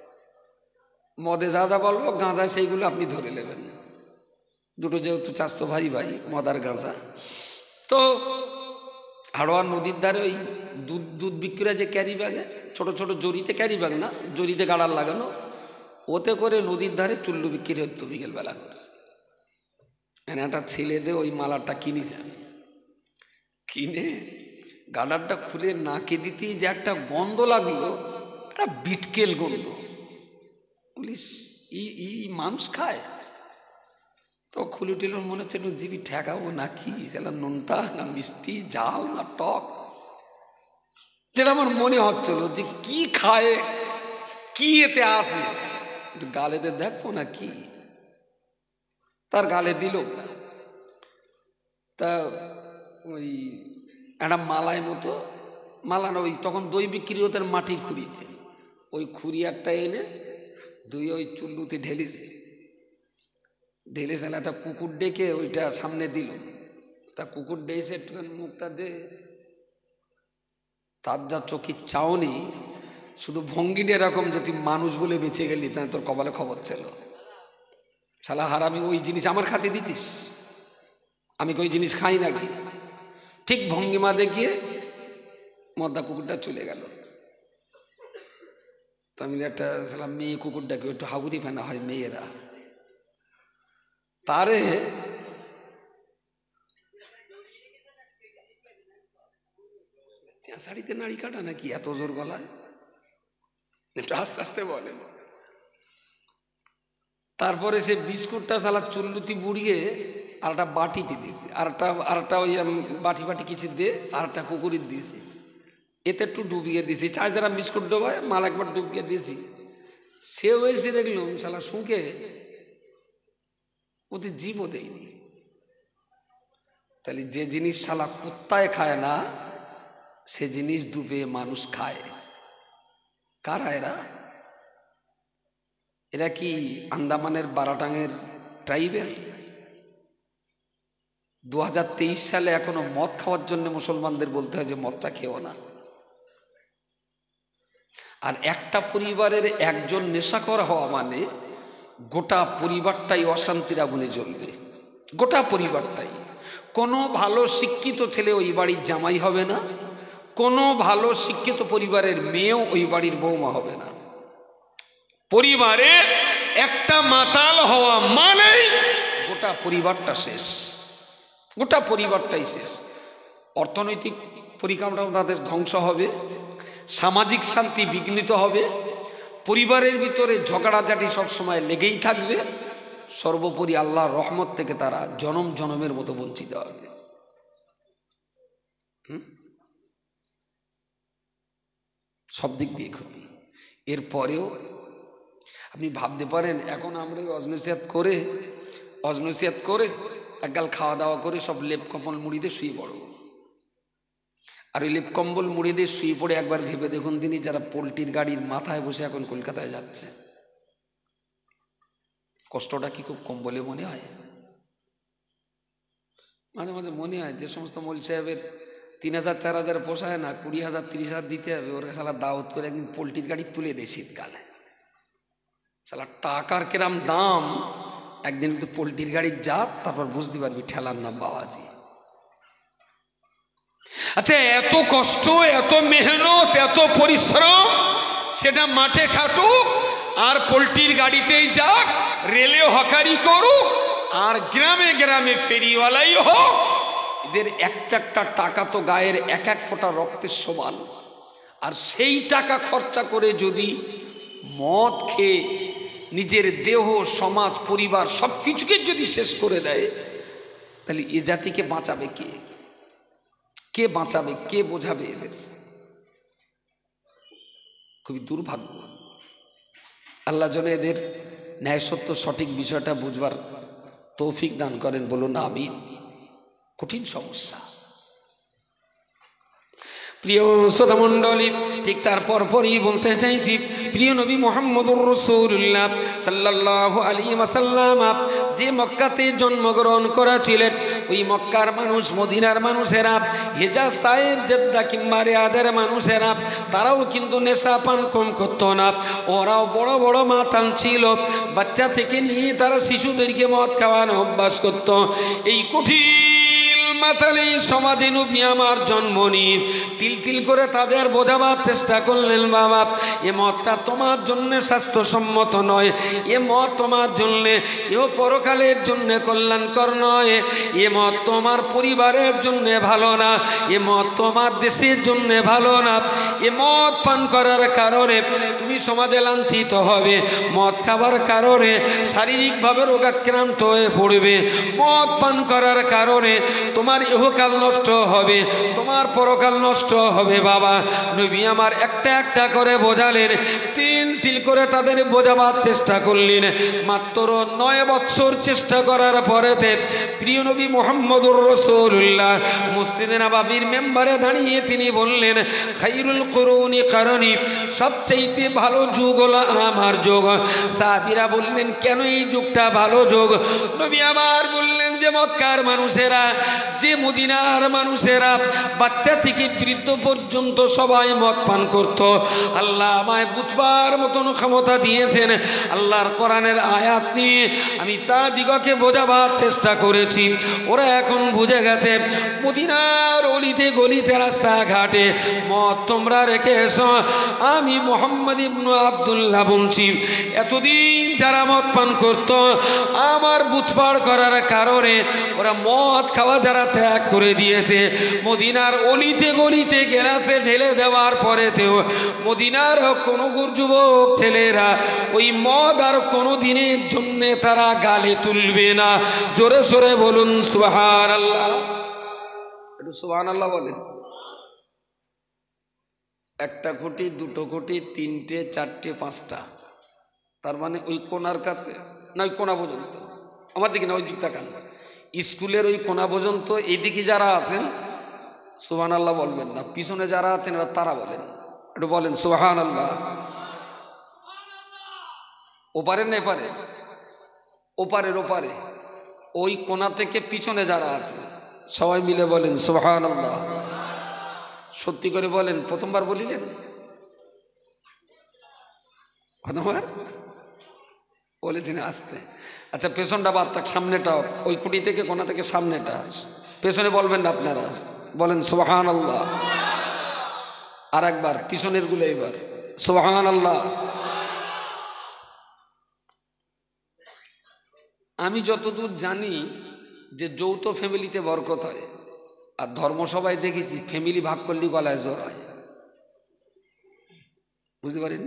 মদে যা যা বলবো, গাঁজা সেইগুলো আপনি ধরে নেবেন। দুটো যেহেতু চাস্তো ভাই ভাই, মদ আর গাঁজা। তো হাড়োয়ার নদীর ধারে ওই দুধ বিক্রিরা যে ক্যারি ব্যাগে, ছোট ছোট জরিতে, ক্যারি ব্যাগ না, জরিতে গাড়ার লাগানো, ওতে করে নদীর ধারে চুল্লু বিক্রি হতো বিকেলবেলা করে। একটা ছেলেদের ওই মালাটা কিনেছে আমি, কিনে গাডারটা খুলে নাকে দিতেই যে একটা গন্ধ লাগলো, একটা বিটকেল গন্ধ। বলিস ই মানুষ খায়? তো খুলে টিল মনে হচ্ছে একটু জিবি ঠেকাবো নাকি, সেটা নোনতা না মিষ্টি, ঝাল না টক, যেটা আমার মনে হচ্ছিল যে কি খায়, কি এতে আসে, একটু গালেতে দেখবো না কি। তার গালে দিল। তা ওই একটা মালায় মতো, মালা না, ওই তখন দই বিক্রি হতেন মাটির খুঁড়িতে, ওই খুঁড়িয়ারটা এনে দুই ওই চুল্লুতে ঢেলেছে, একটা কুকুর ডেকে ওইটা সামনে দিল। তা কুকুর ডেয়েছে একটুখানি মুখটা দে, তার যা চোখের চাউনি, শুধু ভঙ্গিটা এরকম যে তুই মানুষ বলে বেঁচে গেলি, তাই তোর কপালে খবর ছিল। শালা হারামি, ওই জিনিস আমার খাতে দিচ্ছিস, আমি ওই জিনিস খাই নাকি? ঠিক ভঙ্গিমা দেখিয়ে মদ্দা কুকুরটা চলে গেল। তামিলে একটা শালা মেয়ে কুকুরটাকে একটু হাগুরি ফেনা হয় মেয়েরা, তারে শাড়িতে নাড়ি কাটা নাকি এত জোর গলায়, একটু আস্তে আস্তে বলেন। তারপরে সে বিস্কুটটা শালা চুল্লুতি বুড়িয়ে আর একটা বাটিতে দিয়েছে, আর একটা ওই বাটি কিছু দিয়ে আর একটা কুকুরের দিয়েছি, এতে একটু ডুবিয়ে দিয়েছি। চাই যারা বিস্কুট ডোবায়, মাল একবার ডুবিয়ে দিয়েছি। সেও এসে দেখলাম শালা শুঁকে ওতে জীবও দেয়নি। তাহলে যে জিনিস শালা কুত্তায় খায় না, সে জিনিস ডুবে মানুষ খায়। কারা এরা? এরা কি আন্দামানের বারাটাঙের ট্রাইবেল? 2023 সালে এখনো মদ খাওয়ার জন্য মুসলমানদের বলতে হয় যে মদটা খেও না। আর একটা পরিবারের একজন নেশাখোর হওয়া মানে গোটা পরিবারটাই অশান্তির আগুনে জ্বলবে, গোটা পরিবারটাই। কোনো ভালো শিক্ষিত ছেলে ওই বাড়ির জামাই হবে না, কোনো ভালো শিক্ষিত পরিবারের মেয়েও ওই বাড়ির বৌমা হবে না। পরিবারে একটা মাতাল হওয়া মানেই গোটা পরিবারটা শেষ, গোটা পরিবারটাই শেষ। অর্থনৈতিক পরিকাঠামো তাদের ধ্বংস হবে, সামাজিক শান্তি বিঘ্নিত হবে, পরিবারের ভিতরে ঝগড়াঝাটি সবসময় লেগেই থাকবে, সর্বোপরি আল্লাহর রহমত থেকে তারা জনম জনমের মতো বঞ্চিত হবে। সব দিক দিয়ে ক্ষতি। এরপরেও আপনি ভাবতে পারেন, এখন আমরা অজনসিয়াত করে একগাল খাওয়া দাওয়া করে সব লেপ কম্বল মুড়িতে শুয়ে পড়ব। আর ওই লেপ কম্বল মুড়িতে শুয়ে পড়ে একবার ভেবে দেখুন তিনি যারা পোল্ট্রির গাড়ির মাথায় বসে এখন কলকাতায় যাচ্ছে, কষ্টটা কি খুব কম বলে মনে হয়? মাঝে মাঝে মনে হয় যে সমস্ত মৌল সাহেবের 3000 4000 পোষায় না, 20,000 30,000 দিতে হবে, ওরা শালা দাওয়াত করে একদিন পোল্ট্রির গাড়ি তুলে দেয় শীতকালে। শালা টাকার কেরাম দাম, একদিন কিন্তু পোল্ট্রির গাড়ির জাত, তারপর বুঝতে পারবি ঠেলার নাম বাবাজি। আচ্ছা, এত কষ্ট, এত মেহনত, এত পরিশ্রম, সেটা মাঠে খাটুক আর পোল্ট্রির গাড়িতেই যাক, রেলেও হকারি করুক, আর গ্রামে গ্রামে ফেরিওয়ালাই হোক, এদের একটা টাকা তো গায়ের এক এক ফোঁটা রক্তের সমান। আর সেই টাকা খরচা করে যদি মদ খেয়ে নিজের দেহ, সমাজ, পরিবার সব কিছুকে যদি শেষ করে দেয়, তাহলে এ জাতিকে বাঁচাবে কে? কে বাঁচাবে, কে বোঝাবে এদের? খুবই দুর্ভাগ্য। আল্লাহ যেন এদের ন্যায় সত্য সঠিক বিষয়টা বুঝবার তৌফিক দান করেন, বলুন আমিন। কঠিন সমস্যা। প্রিয় শ্রোতা মণ্ডলী, ঠিক তার পরপরই বলতে চাইছি, প্রিয় নবী মুহাম্মদুর রাসূলুল্লাহ সাল্লাল্লাহু আলাইহি ওয়াসাল্লাম যে মক্কাতে জন্মগ্রহণ করেছিলেন, ওই মক্কার মানুষ, মদিনার মানুষেরা, হিজাজ, তায়েফ, জেদ্দা কিংবা রিয়াদের মানুষেরা, তারাও কিন্তু নেশা পান কম করত না। ওরাও বড় বড় মাতাল ছিল। বাচ্চা থেকে নিয়ে তারা শিশুদেরকে মদ খাওয়ানো অভ্যাস করত। এই কঠিন মাতালে সমাজে নবী আমার জন্ম নিয়ে তিল তিল করে তাদের বোঝাবার চেষ্টা করলেন, বাবা এ মদটা তোমার জন্য স্বাস্থ্যসম্মত নয়, এ মদ তোমার জন্যে এও পরকালের জন্যে কল্যাণকর নয়, এ মদ তোমার পরিবারের জন্যে ভালো না, এ মদ তোমার দেশের জন্যে ভালো না। এ মদ পান করার কারণে তুমি সমাজে লাঞ্ছিত হবে, মদ খাবার কারণে শারীরিকভাবে রোগাক্রান্ত হয়ে পড়বে, মদ পান করার কারণে তোমার ইহকাল নষ্ট হবে, তোমার পরকাল নষ্ট হবে। বাবা নবী আমার একটা একটা করে বোঝালেন, তিল তিল করে তাদের বোঝাবার চেষ্টা করলেন। মাত্র 9 বৎসর চেষ্টা করার পরেতে প্রিয় নবী মুহাম্মদুর রাসূলুল্লাহ মসজিদে নববীর মেম্বারে দাঁড়িয়ে তিনি বললেন, খায়রুল কুরুনি কারণী, সবচাইতে ভালো যুগ হলো আমার যুগ। সাহাবীরা বললেন, কেন এই যুগটা ভালো যুগ? নবী আমার বললেন যে মক্কার মানুষেরা, যে মদিনার মানুষেরা বাচ্চা থেকে বৃদ্ধ পর্যন্ত সবাই মদ পান করত। আল্লাহ আমায় বুঝবার মতন ক্ষমতা দিয়েছেন। আল্লাহর কোরআনের আয়াত নিয়ে আমি তা দিগকে বোঝাবার চেষ্টা করেছি। ওরা এখন বুঝে গেছে। মদিনার অলিতে গলিতে রাস্তাঘাটে মদ তোমরা রেখে এসো। আমি মোহাম্মদ ইবনু আব্দুল্লাহ বলছি, এতদিন যারা মদ পান করত, আমার বুঝবার করার কারণে ওরা মদ খাওয়া যারা ত্যাগ করে দিয়েছে, মদিনার অলিতে গলিতে গ্লাসে ঢেলে দেওয়ার পরেতেও মদিনার কোনো যুবক ছেলেরা ওই মদ আর কোনো দিনের জন্য তারা গালে তুলবে না। জোরে সোরে বলুন সুবহানাল্লাহ। একটু সুবহানাল্লাহ বলেন। 1টা কোটি, 2টো কোটি, 3টে, 4টে, 5টা, তার মানে ওই কোনার কাছে না, ওই কোনা পর্যন্ত, আমার দিকে না, ওই দিক তাকান, স্কুলের ওই কোনা পর্যন্ত। এইদিকে যারা আছেন সুবহানাল্লাহ বলবেন না, পিছনে যারা আছেন এবার তারা বলেন, একটু বলেন সুবহানাল্লাহ। ওপারে না এপারে? ওপারের ওপারে, ওই কোনা থেকে পিছনে যারা আছে সবাই মিলে বলেন সুবহানাল্লাহ। সত্যি করে বলেন। প্রথমবার বলিলেন? প্রথমবার বলেছেন? আসতে। আচ্ছা, পেছনটা বাদ থাক, সামনেটা, ওই কুটি থেকে কোনা থেকে সামনেটা, পেছনে বলবেন না আপনারা, বলেন সুবহানাল্লাহ। আর একবার পিছনের গুলো, এবার সুবহানাল্লাহ। আমি যতদূর জানি যে যৌথ ফ্যামিলিতে বরকত হয়, আর ধর্মসভায় দেখেছি ফ্যামিলি ভাগ করলে গলায় জ্বর হয়। বুঝতে পারেন?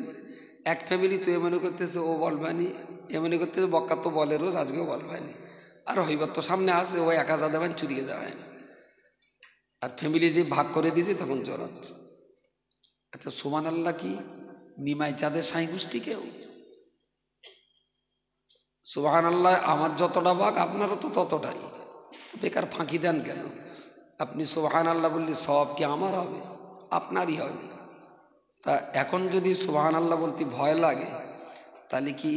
এক ফ্যামিলি তো এমনি করতেছে ও বলবানি, এমনি করতেছে বক্কা তো বলে রোজ, আজকেও বলবানি, আর হইবার তো সামনে আসে ও 1000 দেবেন, চুরিয়ে দেবেন, আর ফ্যামিলি যে ভাগ করে দিয়েছে তখন জ্বর হচ্ছে। আচ্ছা, সুবহানাল্লাহ কি নিমাই চাঁদের সাঁই গোষ্ঠী কেউ? সুবহানাল্লাহ আমার যতটা ভাগ আপনারও তো ততটাই, বেকার ফাঁকি দেন কেন? আপনি সুবহানাল্লাহ বললে সব কি আমার হবে? আপনারই হবে। তা এখন যদি সুবহানাল্লাহ বলতে ভয় লাগে, তাহলে কি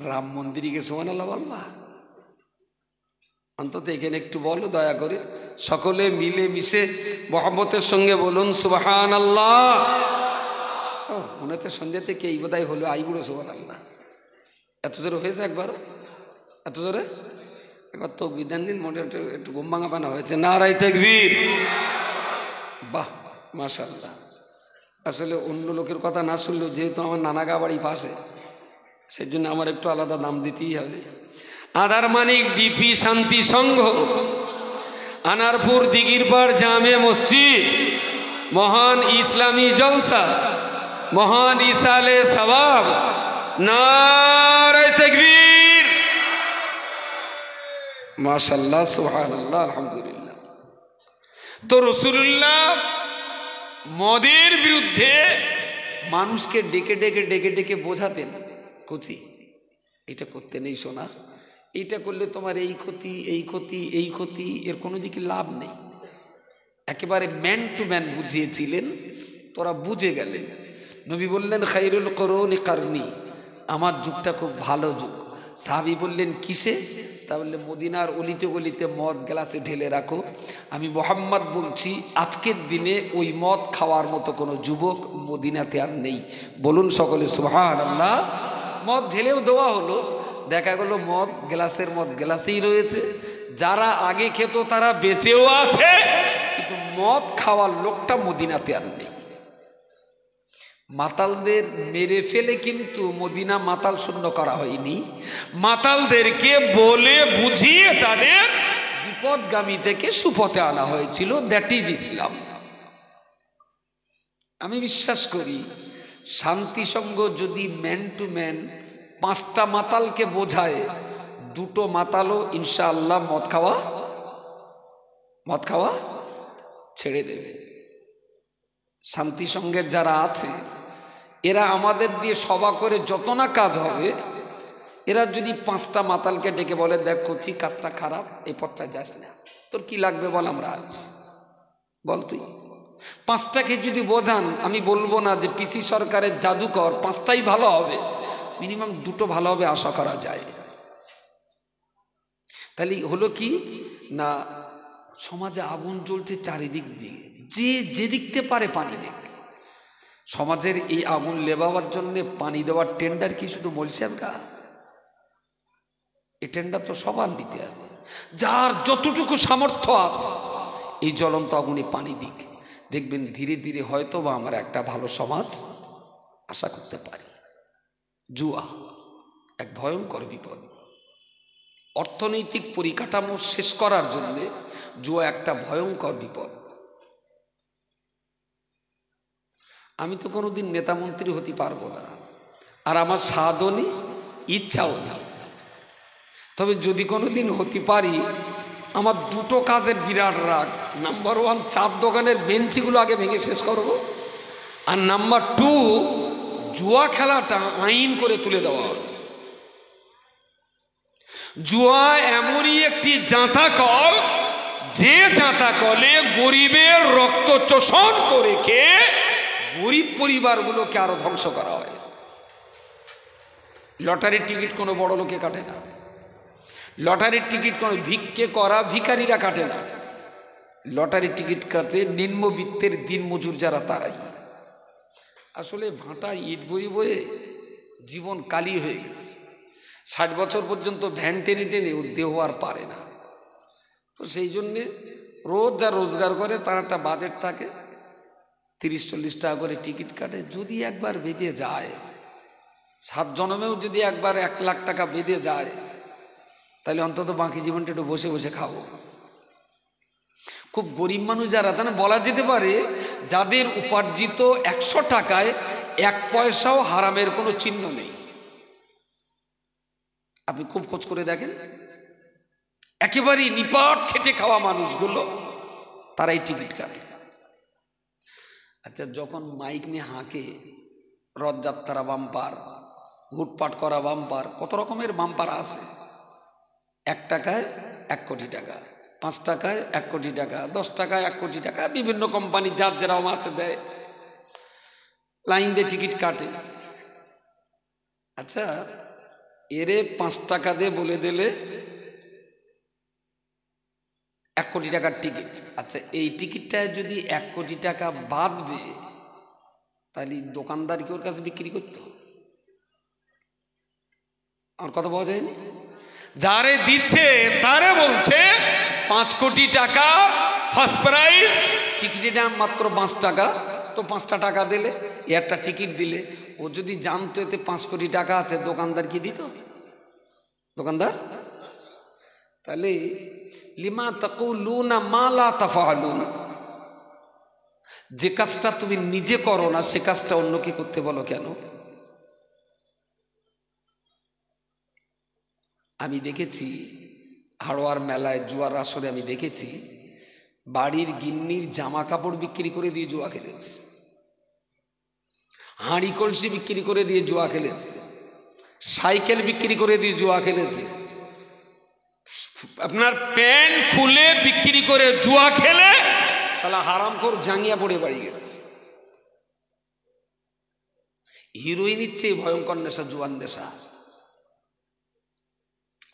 রাম মন্দিরকে সুবহানাল্লাহ বলবা? অন্তত এখানে একটু বলো দয়া করে, সকলে মিলে মিশে মহব্বতের সঙ্গে বলুন সুবহানাল্লাহ। মনে হচ্ছে সন্ধ্যা থেকে এই বোধহয় হলো আইবুড়ো সুবহানাল্লাহ। এত জোরে হয়েছে একবার? এত জোরে একবার তো বিধান দিন, মনে একটু ঘুম ভাঙা পানা হয়েছে। নারায়ে তাকবীর। বাহ, মাশাআল্লাহ। আসলে অন্য লোকের কথা না শুনলেও যেহেতু আমার নানাগা বাড়ি পাশে, সেই জন্য আমার একটু আলাদা নাম দিতেই হবে। আধার মানিক ডিপি শান্তি সংঘ, আনারপুর দিঘিরপাড় জামে মসজিদ, মহান ইসলামী জলসা, মহান ইসালে সওয়াব, নারে তাকবীর, মাশাআল্লাহ, সুবহানাল্লাহ, আলহামদুলিল্লাহ। তো রাসূলুল্লাহ মদের বিরুদ্ধে মানুষকে ডেকে ডেকে ডেকে ডেকে বোঝাতেন, কচি এটা করতে নেই সোনা, এইটা করলে তোমার এই ক্ষতি এই ক্ষতি এই ক্ষতি, এর কোনো দিকে লাভ নেই। একেবারে ম্যান টু ম্যান বুঝিয়েছিলেন, তোরা বুঝে গেলেন। নবী বললেন খায়রুল কুরুনি কারনি, আমার যুগটা খুব ভালো যুগ। সাহাবী বললেন কিসে? তা বললে মদিনার অলিতে গলিতে মদ গ্লাসে ঢেলে রাখো। আমি মোহাম্মদ বলছি আজকের দিনে ওই মদ খাওয়ার মতো কোনো যুবক মদিনাতে আর নেই। বলুন সকলে সুবহানাল্লাহ। মদ ঢেলেও দেওয়া হলো, দেখা গেল মদ গ্লাসের মদ গ্লাসেই রয়েছে। যারা আগে খেত তারা বেঁচেও আছে, কিন্তু মদ খাওয়ার লোকটা মদিনাতে আর নেই। মাতালদের মেরে ফেলে কিন্তু মদিনা মাতাল শূন্য করা হয়নি, মাতালদেরকে বলে বুঝিয়ে তাদের বিপদগামী থেকে সুপথে আনা হয়েছিল। দ্যাট ইজ ইসলাম। আমি বিশ্বাস করি শান্তি সংঘ যদি ম্যান টু ম্যান 5টা মাতালকে বোঝায়, 2টো মাতালও ইনশাআল্লাহ মদ খাওয়া ছেড়ে দেবে। শান্তি সংঘের যারা আছে এরা আমাদের দিয়ে সভা করে যত না কাজ হবে, এরা যদি 5টা মাতালকে ডেকে বলে দেখ করছি কাজটা খারাপ, এই পথটা যাস না, তোর কি লাগবে বল, আমরা আছি, বল তুই। 5টাকে যদি বোঝান, আমি বলবো না যে পিসি সরকারের জাদুকর 5টাই ভালো হবে, মিনিমাম 2টো ভালো হবে আশা করা যায়। তাহলে হলো কি না, সমাজে আগুন জ্বলছে চারিদিক দিয়ে, যে যেদিকতে পারে পানি দেখ। সমাজের এই আগুন লেবাবার জন্য পানি দেওয়ার টেন্ডার কি শুধু বলছেন কা? এই টেন্ডার তো সবার নিতে হবে, যার যতটুকু সামর্থ্য আছে এই জ্বলন্ত আগুনে পানি দিক। দেখবেন ধীরে ধীরে হয়তো বা আমরা একটা ভালো সমাজ আশা করতে পারি। জুয়া এক ভয়ঙ্কর বিপদ। অর্থনৈতিক পরিকাঠামো শেষ করার জন্য জুয়া একটা ভয়ঙ্কর বিপদ। আমি তো কোনোদিন নেতা মন্ত্রী হতে পারবো না, আর আমার সাধও নেই, ইচ্ছাও নেই। তবে যদি কোনোদিন হতে পারি, আমার 2টো কাজের বিরাট রাগ। নাম্বার 1, চার দোকানের বেঞ্চিগুলো আগে ভেঙে শেষ করব, আর নাম্বার 2, জুয়া খেলাটা আইন করে তুলে দেওয়া হবে। জুয়া এমনই একটি জাঁতা কল, যে জাঁতা কলে গরিবের রক্ত চোষণ করে খেয়ে গরিব পরিবারগুলোকে আরো ধ্বংস করা হয়। লটারির টিকিট কোনো বড় লোকে কাটে না, লটারির টিকিট কোনো ভিক্ষে করা ভিখারিরা কাটে না, লটারির টিকিট কাটে নিম্নবিত্তের দিনমজুর যারা, তারাই। আসলে ভাঁটা ইট বয়ে বয়ে জীবন কালি হয়ে গেছে। 60 বছর পর্যন্ত ভ্যান টেনে টেনে ওর দেহ আর পারে না। তো সেই জন্যে রোজ যা রোজগার করে তার একটা বাজেট থাকে, 30-40 টাকা করে টিকিট কাটে। যদি একবার বেঁধে যায়, 7 জন্মেও যদি একবার 1 লাখ টাকা বেঁধে যায়, তাহলে অন্তত বাকি জীবনটা একটু বসে বসে খাবো। খুব গরিব মানুষ যারা, তাহলে বলা যেতে পারে যাদের উপার্জিত 100 টাকায় 1 পয়সাও হারামের কোনো চিহ্ন নেই। আপনি খুব খোঁজ করে দেখেন, একেবারেই নিপাট খেটে খাওয়া মানুষগুলো তারাই টিকিট কাটে। আচ্ছা, যখন মাইক নিয়ে হাঁকে, রথযাত্রা বাম্পার, লুটপাট করা বাম্পার, কত রকমের বাম্পার আছে। 1 টাকায় 1 কোটি টাকা, 5 টাকায় 1 কোটি টাকা, 10 টাকায় 1 কোটি টাকা, বিভিন্ন কোম্পানি যার যেরকম আছে দেয়, লাইন দিয়ে টিকিট কাটে। আচ্ছা, এরে 5 টাকা দিয়ে বলে দিলে 1 কোটি টাকার টিকিট। আচ্ছা, এই টিকিটটায় যদি 1 কোটি টাকা বাঁধবে, তাহলে দোকানদার কি ওর কাছে বিক্রি করতো? আমার কথা পাওয়া যায়নি। যারে দিচ্ছে তারে বলছে 5 কোটি টাকা ফার্স্ট প্রাইজ, টিকিটের দাম মাত্র 5 টাকা। তো 5টা টাকা দিলে, একটা টিকিট দিলে, ও যদি জানতো এতে 5 কোটি টাকা আছে, দোকানদার কি দিত? দোকানদার। তাহলে লিমা তাকুলুনা মা লা তাফআলুন, যে কাজটা তুমি নিজে করো না সে কাজটা অন্যকে করতে বলো কেন? আমি দেখেছি হাড়োয়ার মেলায় জুয়ার আসরে আমি দেখেছি বাড়ির গিন্নির জামা কাপড় বিক্রি করে দিয়ে জুয়া খেলেছে, হাঁড়ি কলসি বিক্রি করে দিয়ে জুয়া খেলেছে, সাইকেল বিক্রি করে দিয়ে জুয়া খেলেছে, আপনার প্যান্ট খুলে বিক্রি করে জুয়া খেলে শালা হারামখোর জাঙ্গিয়া পড়ে বাড়ি গেছে। হিরোইনের চেয়ে ভয়ঙ্কর নেশা জুয়ার নেশা।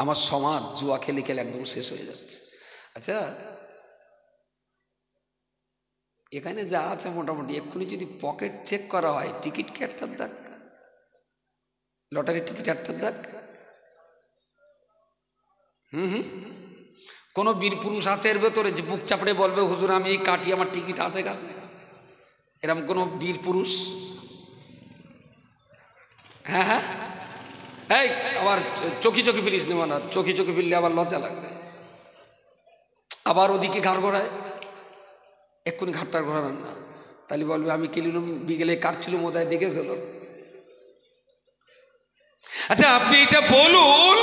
আমার সমাজ জুয়া খেলে খেলে একদম শেষ হয়ে যাচ্ছে। আচ্ছা, এখানে যা আছে মোটামুটি এক্ষুনি যদি পকেট চেক করা হয়, টিকিট কি একটার দাগ? লটারির টিকিট একটার দাগ? কোন বীর পুরুষ আছে এর ভেতরে যে বুক চাপড়ে বলবে হুজুর আমি এই কাটি, আমার টিকিট আছে কাছে? এরকম কোন বীর পুরুষ? হ্যাঁ হ্যাঁ, এই আবার চকি চকি ফিরিস নেওয়া না, চকি চকি ফিরলে আবার লজ্জা লাগবে। আবার ওদিকে ঘাড় ঘোরায়, এক্ষুনি ঘাটটার ঘোরান না, তাহলে বলবে আমি কিলিলুম বিকেলে কাটছিলুম ওদায় দেখেছিল। আচ্ছা আপনি এটা বলুন,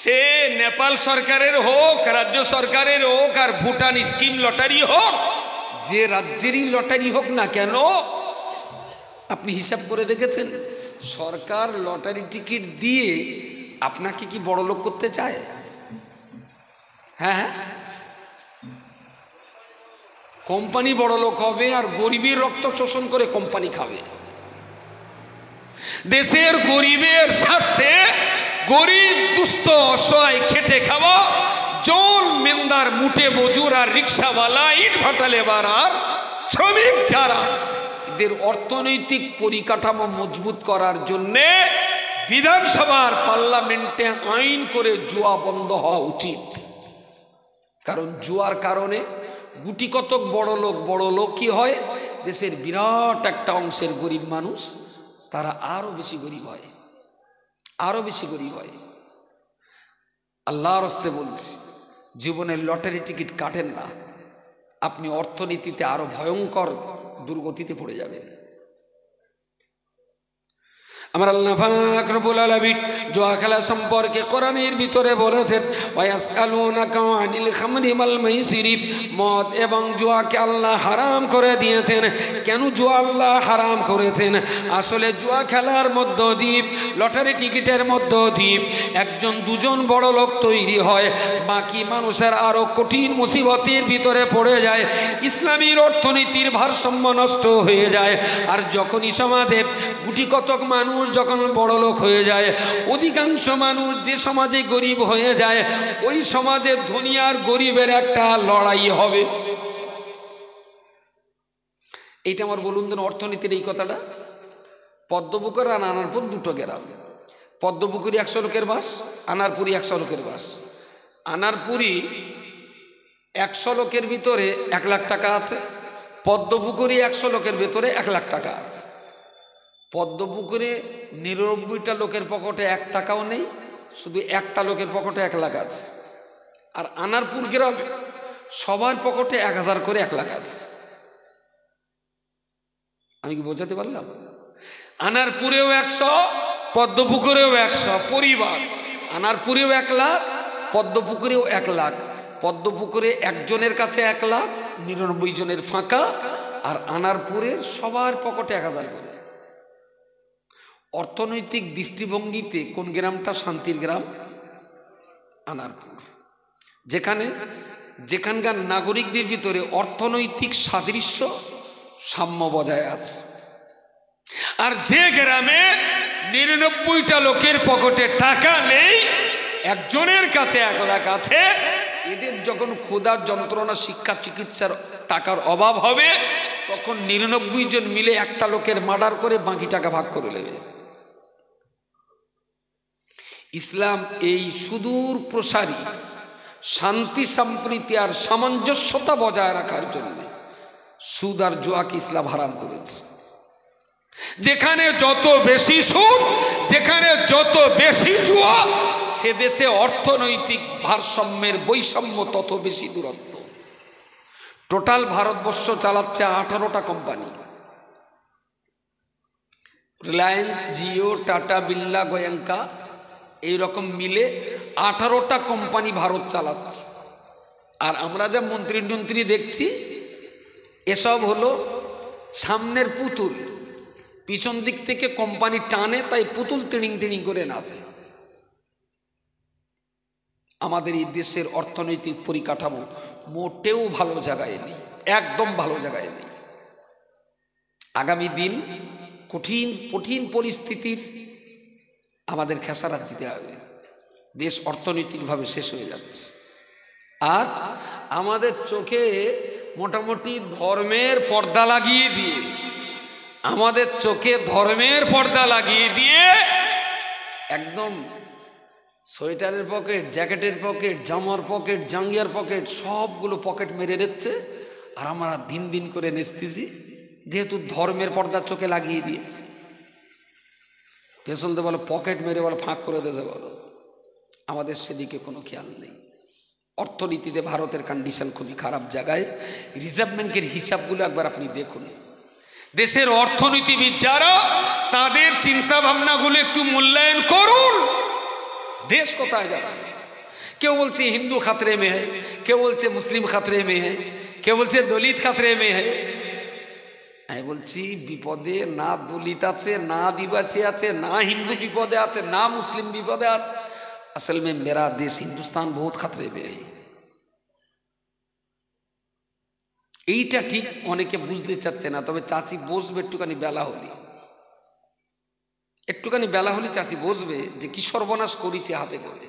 সে নেপাল সরকারের হোক, রাজ্য সরকারের হোক, আর ভুটান স্কিম লটারি হোক, যে রাজ্যেরই লটারি হোক না কেন, আপনি হিসাব করে দেখেছেন সরকার লটারি টিকিট দিয়ে আপনাকে কি বড় লোক করতে চায়? হ্যাঁ হ্যাঁ, কোম্পানি বড় লোক হবে আর গরিবের রক্ত শোষণ করে কোম্পানি খাবে। দেশের গরিবের স্বার্থে গরিব দুস্থ অসহায় খেটে খাওয়া জল মেন্দার মুটে মজুর আর রিক্সাওয়ালা ইট ভাটা লেবার আর শ্রমিক যারা, এদের অর্থনৈতিক পরিকাঠামো মজবুত করার জন্যে বিধানসভার পার্লামেন্টে আইন করে জুয়া বন্ধ হওয়া উচিত। কারণ জুয়ার কারণে গুটি কতক বড় লোকই হয়, দেশের বিরাট একটা অংশের গরিব মানুষ তারা আরো বেশি গরিব হয়, আরো বেশি গরিব হয়। আল্লাহর রাস্তে বলছি, জীবনের লটারি টিকিট কাটেন না, আপনি অর্থনীতিতে আরো ভয়ঙ্কর দুর্গতিতে পড়ে যাবেন। আমার আল্লাহ পাক রব্বুল আলামিন জুয়া খেলা সম্পর্কে কোরআনের ভিতরে বলেছেন, ওয়ায়াসআলুনাকা আনিল খামরি ওয়াল মাইসিরি, মদ এবং জুয়াকে আল্লাহ হারাম করে দিয়েছেন। কেন জুয়া আল্লাহ হারাম করেছেন? আসলে জুয়া খেলার মধ্য দিয়ে, লটারি টিকিটের মধ্য দিয়ে একজন দুজন বড় লোক তৈরি হয়, বাকি মানুষের আরো কঠিন মুসিবতের ভিতরে পড়ে যায়, ইসলামীর অর্থনীতির ভারসাম্য নষ্ট হয়ে যায়। আর যখনই সমাজে গুটি কতক মানুষ যখন বড় লোক হয়ে যায়, অধিকাংশ মানুষ যে সমাজে গরিব হয়ে যায়, ওই সমাজে ধনী আর গরিবের একটা লড়াই হবে। এইটা আমার বলুন দেন অর্থনীতির এই কথাটা। পদ্মপুকুর আর আনারপুর দুটো গ্রাম, পদ্মপুকুরি 100 লোকের বাস, আনারপুরি 100 লোকের বাস। আনারপুরি 100 লোকের ভিতরে 1 লাখ টাকা আছে, পদ্মপুকুরি 100 লোকের ভিতরে 1 লাখ টাকা আছে। পদ্মপুকুরে 99টা লোকের পকেটে 1 টাকাও নেই, শুধু একটা লোকের পকেটে 1 লাখ আছে। আর আনারপুর গ্রামে সবার পকেটে 1000 করে 1 লাখ আছে। আমি কি বোঝাতে পারলাম? আনারপুরেও 100, পদ্মপুকুরেও 100 পরিবার। আনারপুরেও 1 লাখ, পদ্মপুকুরেও 1 লাখ। পদ্মপুকুরে একজনের কাছে 1 লাখ, 99 জনের ফাঁকা। আর আনারপুরের সবার পকেটে 1000 করে। অর্থনৈতিক দৃষ্টিভঙ্গিতে কোন গ্রামটা শান্তির গ্রাম? আনারপুর। যেখানকার নাগরিকদের ভিতরে অর্থনৈতিক সাদৃশ্য সাম্য বজায় আছে। আর যে গ্রামে 99টা লোকের পকেটে টাকা নেই, একজনের কাছে 1 লাখ আছে, এদের যখন ক্ষুধার যন্ত্রণা, শিক্ষা চিকিৎসার টাকার অভাব হবে, তখন 99 জন মিলে একটা লোকের মার্ডার করে বাকি টাকা ভাগ করে নেবে। ইসলাম এই সুদূর প্রসারী শান্তি সম্প্রীতি আর সামঞ্জস্যতা বজায় রাখার জন্য সুদ আর জুয়াকে ইসলাম হারাম করেছে। যেখানে যত বেশি সুদ, যেখানে যত বেশি জুয়া, সে দেশে অর্থনৈতিক ভারসাম্যের বৈষম্য তত বেশি দূরত্ব। টোটাল ভারতবর্ষ চালাচ্ছে 18টা কোম্পানি, রিলায়েন্স, জিও, টাটা, বিড়লা, গোয়েঙ্কা, এই রকম মিলে 18টা কোম্পানি ভারত চালাচ্ছে। আর আমরা যা মন্ত্রী টন্ত্রী দেখছি এসব হলো সামনের পুতুল, পিছন দিক থেকে কোম্পানি টানে, তাই পুতুল তিড়িং তিড়িং করে নাচে। আমাদের এই দেশের অর্থনৈতিক পরিকাঠামো মোটেও ভালো জায়গায় নেই, একদম ভালো জায়গায় নেই। আগামী দিন কঠিন কঠিন পরিস্থিতির আমাদের খেসারাত দিতে হবে। দেশ অর্থনৈতিকভাবে শেষ হয়ে যাচ্ছে। আর আমাদের চোখে মোটামুটি ধর্মের পর্দা লাগিয়ে দিয়ে, আমাদের চোখে ধর্মের পর্দা লাগিয়ে দিয়ে একদম সোয়েটারের পকেট, জ্যাকেটের পকেট, জামার পকেট, জাঙ্গিয়ার পকেট সবগুলো পকেট মেরে দিচ্ছে। আর আমরা দিন দিন করে নেচতেছি, যেহেতু ধর্মের পর্দা চোখে লাগিয়ে দিয়েছে। পেছনতে বলো পকেট মেরে বলো ফাঁক করে দেছে বলো, আমাদের সেদিকে কোনো খেয়াল নেই। অর্থনীতিতে ভারতের কন্ডিশন খুবই খারাপ জায়গায়। রিজার্ভ ব্যাংকের হিসাবগুলো একবার আপনি দেখুন। দেশের অর্থনীতিবিদ যারা, তাদের চিন্তা ভাবনাগুলো একটু মূল্যায়ন করুন। দেশ কোথায় যাচ্ছে? কেউ বলছে হিন্দু খাতরে মে হ্যায়, কেউ বলছে মুসলিম খাতরে মে হ্যায়, কেউ বলছে দলিত খাতরে মে হ্যায়। আমি বলছি বিপদে না দলিত আছে, না আদিবাসী আছে, না হিন্দু বিপদে আছে, না মুসলিম বিপদে আছে। असल में मेरा देश हिंदुस्तान बहुत खतरे में है। এইটা ঠিক অনেকে বুঝতে চাচ্ছে না, তবে চাষি বসবে একটুখানি বেলা হলি, একটুখানি বেলা হলি চাষি বসবে যে কি সর্বনাশ করেছে হাতে করে।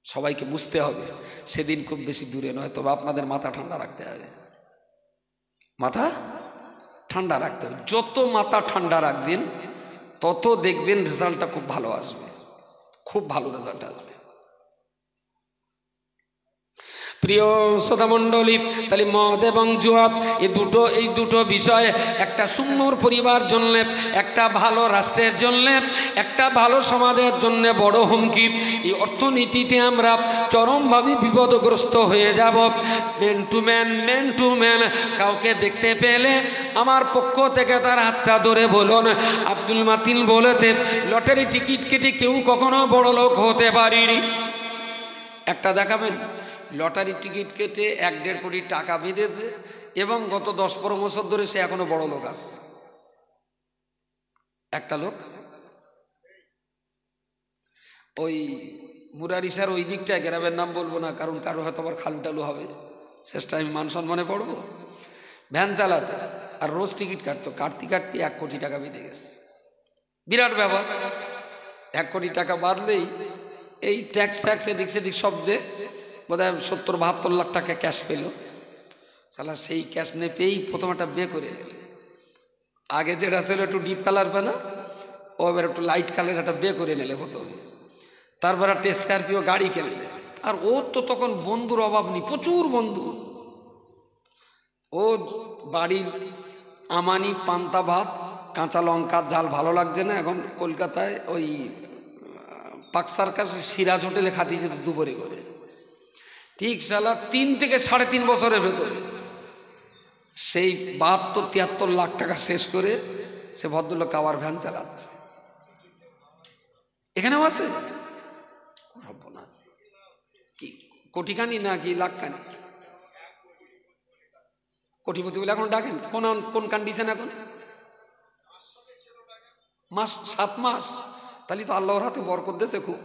সবাইকে বুঝতে হবে, সেদিন খুব বেশি দূরে নয়। তবে আপনাদের মাথা ঠান্ডা রাখতে হবে, মাথা ঠান্ডা রাখতে হবে। যত মাথা ঠান্ডা রাখবেন তত দেখবেন রেজাল্টটা খুব ভালো আসবে, খুব ভালো রেজাল্ট আসবে। প্রিয় শ্রোতা মণ্ডলী, তাহলে মদ এবং জুয়া এই দুটো বিষয় একটা সুন্দর পরিবার জন্য, একটা ভালো রাষ্ট্রের জন্য, একটা ভালো সমাজের জন্য বড় হুমকি। এই অর্থনীতিতে আমরা চরমভাবে বিপদগ্রস্ত হয়ে যাব। ম্যান টু ম্যান কাউকে দেখতে পেলে আমার পক্ষ থেকে তার হাতটা ধরে বলুন, আব্দুল মাতিন বলেছে লটারি টিকিট কেটে কেউ কখনো বড় লোক হতে পারেনি। একটা দেখাবেন লটারির টিকিট কেটে 1-1.5 কোটি টাকা বেঁধেছে এবং গত 10-15 বছর ধরে সে এখনো বড় লোক আছে। একটা লোক ওই মুরারিসার ওই দিকটায়, গ্রামের নাম বলবো না কারণ কারো হয়তো আবার খালু টালু হবে, শেষটা আমি মান সম্মানে পড়বো। ভ্যান চালাতো আর রোজ টিকিট কাটতো, কাটতে 1 কোটি টাকা বেঁধে গেছে। বিরাট ব্যাপার। 1 কোটি টাকা বাঁধলেই এই ট্যাক্স ফ্যাক্স এদিক সেদিক সব দিয়ে বোধহয় 70-72 লাখ টাকা ক্যাশ পেল। তাহলে সেই ক্যাশ নিয়ে পেয়েই প্রথম একটা বে করে নিলে, আগে যেটা ছিল একটু ডিপ কালার পেল, ও এবার একটু লাইট কালার একটা বে করে নিলে প্রথমে। তারপর একটা স্করপিও গাড়ি কিনলে। আর ও তো তখন বন্ধুর অভাব নেই, প্রচুর বন্ধু। ও বাড়ির আমানি পান্তা ভাত, কাঁচা লঙ্কা ঝাল ভালো লাগছে না, এখন কলকাতায় ওই পাকসার কাছে সিরাজ হোটেলে খাতিয়েছে দুপুরে করে। ঠিক সালা 3 থেকে 3.5 বছরের ভেতরে সেই 72-73 লাখ টাকা শেষ করে সে ভদ্রলোক আবার ভ্যান চালাচ্ছে। এখানেও আছে কি কোটিখানি না কি লাখখানি? কোটিপতি বলে এখন ডাকেন। কোন কন্ডিশন এখন? 7 মাস। তাহলে তো আল্লাহর হাতে বরকত দেশে খুব।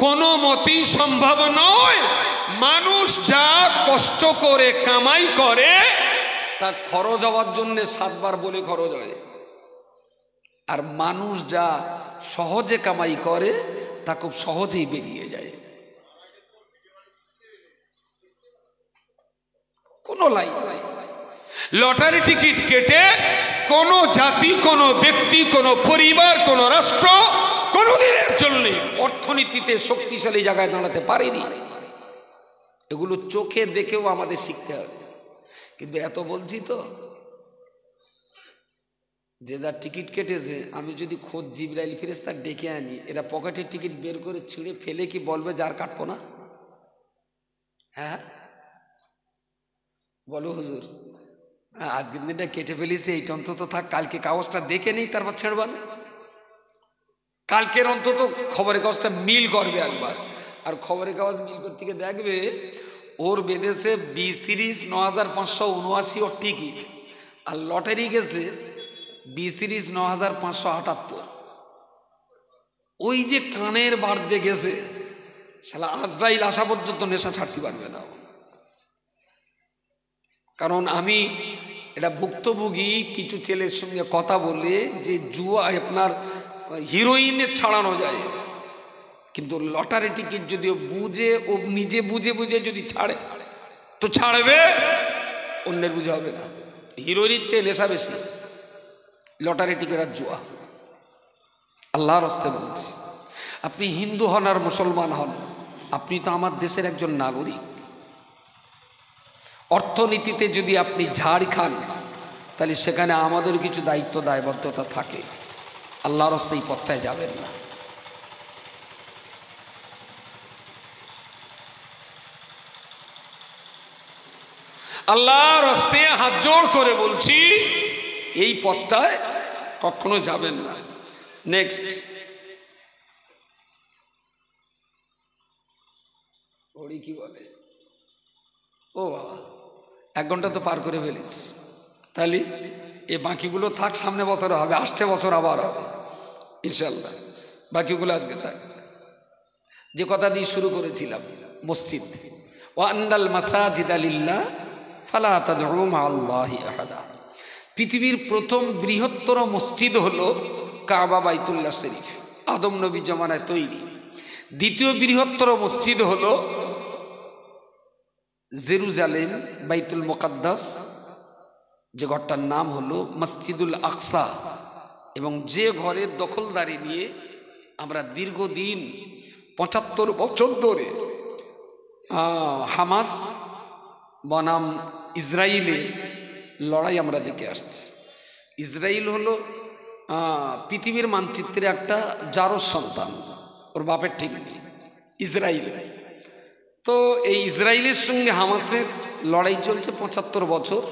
কোনো মতেই সম্ভব নয় মানুষ যা কষ্ট করে কামাই করে তা খরচ হওয়ার জন্য 7 বার বলে খরচ হয়, আর মানুষ যা সহজে কামাই করে তা খুব সহজেই বেরিয়ে যায়। কোনো লাইন নাই। লটারি টিকিট কেটে কোনো জাতি, কোনো ব্যক্তি, কোনো পরিবার, কোনো রাষ্ট্র কোনোদিনের জন্য অর্থনীতিতে শক্তিশালী জায়গায় দাঁড়াতে পারেনি। এগুলো চোখে দেখেও আমাদের শিখতে হবে। কিন্তু এত বলছি তো, যে যার টিকিট কেটেছে, আমি যদি খোদ জিবরাইল ফেরেশতা ডেকে আনি, এরা পকেটের টিকিট বের করে ছিঁড়ে ফেলে কি বলবে যার কাটবো না? হ্যাঁ বলো হুজুর, আজকের দিনটা কেটে ফেলেছি, এইটা অন্তত থাক, কালকে কাগজটা দেখে নেই তারপর ছেড়বান। কালকের অন্তত খবরের কাগজটা মিল করবে একবার, আর খবরের কাগজ মিল করতে গিয়ে দেখবে ওর বেঁধেছে বি সিরিজ 9579 ওর টিকিট, আর লটারি গেছে বি সিরিজ 9578। ওই যে কানের বাড়তে গেছে, শালা আজরাইল আসা পর্যন্ত নেশা ছাড়তে পারবে না। কারণ আমি এটা ভুক্তভোগী কিছু ছেলের সঙ্গে কথা বলে, যে জুয়া আপনার হিরোইনে ছাড়ানো যায়, কিন্তু লটারি টিকিট যদি বুঝে, ও নিজে বুঝে বুঝে যদি ছাড়ে তো ছাড়বে, অন্যের বুঝে হবে না। হিরোইনের চেয়ে নেশা বেশি লটারি টিকিট আর জুয়া। আল্লাহর রাস্তে বলছি, আপনি হিন্দু হন আর মুসলমান হন, আপনি তো আমার দেশের একজন নাগরিক। অর্থনীতিতে যদি আপনি ঝাড় খান, তাহলে সেখানে আমাদের কিছু দায়িত্ব দায়বদ্ধতা থাকে। আল্লাহর রাস্তায় এই পথটায় যাবেন না। আল্লাহর রাস্তায় হাত জোড় করে বলছি, এই পথটায় কখনো যাবেন না। নেক্সট, ওড়ি কি বলে, ও বাবা 1 ঘন্টা তো পার করে ফেলেছি। তাহলে এ বাকিগুলো থাক, সামনে বছর হবে, আসছে বছর আবার হবে ইনশাল্লাহ। বাকিগুলো আজকে থাক। যে কথা দিয়ে শুরু করেছিলাম, মসজিদ, ওয়ান্নাল মাসাজিদা লিল্লাহ ফালা তাদউ মাআল্লাহি আহাদা। পৃথিবীর প্রথম বৃহত্তর মসজিদ হলো কাবা বাইতুল্লাহ শরীফ, আদম নবী জমানায় তৈরি। দ্বিতীয় বৃহত্তর মসজিদ হলো জেরুজালেম বাইতুল মুকাদ্দাস, যে ঘরটার নাম হলো মসজিদুল আকসা, এবং যে ঘরের দখলদারি নিয়ে আমরা দীর্ঘদিন 75 বছর ধরে হামাস বনাম ইসরায়েলের লড়াই আমরা দেখে আসছি। ইসরায়েল হলো পৃথিবীর মানচিত্রে একটা জারজ সন্তান, ওর বাপের ঠিক নেই, ইসরায়েল। তো এই ইসরায়েলের সঙ্গে হামাসের লড়াই চলছে 75 বছর।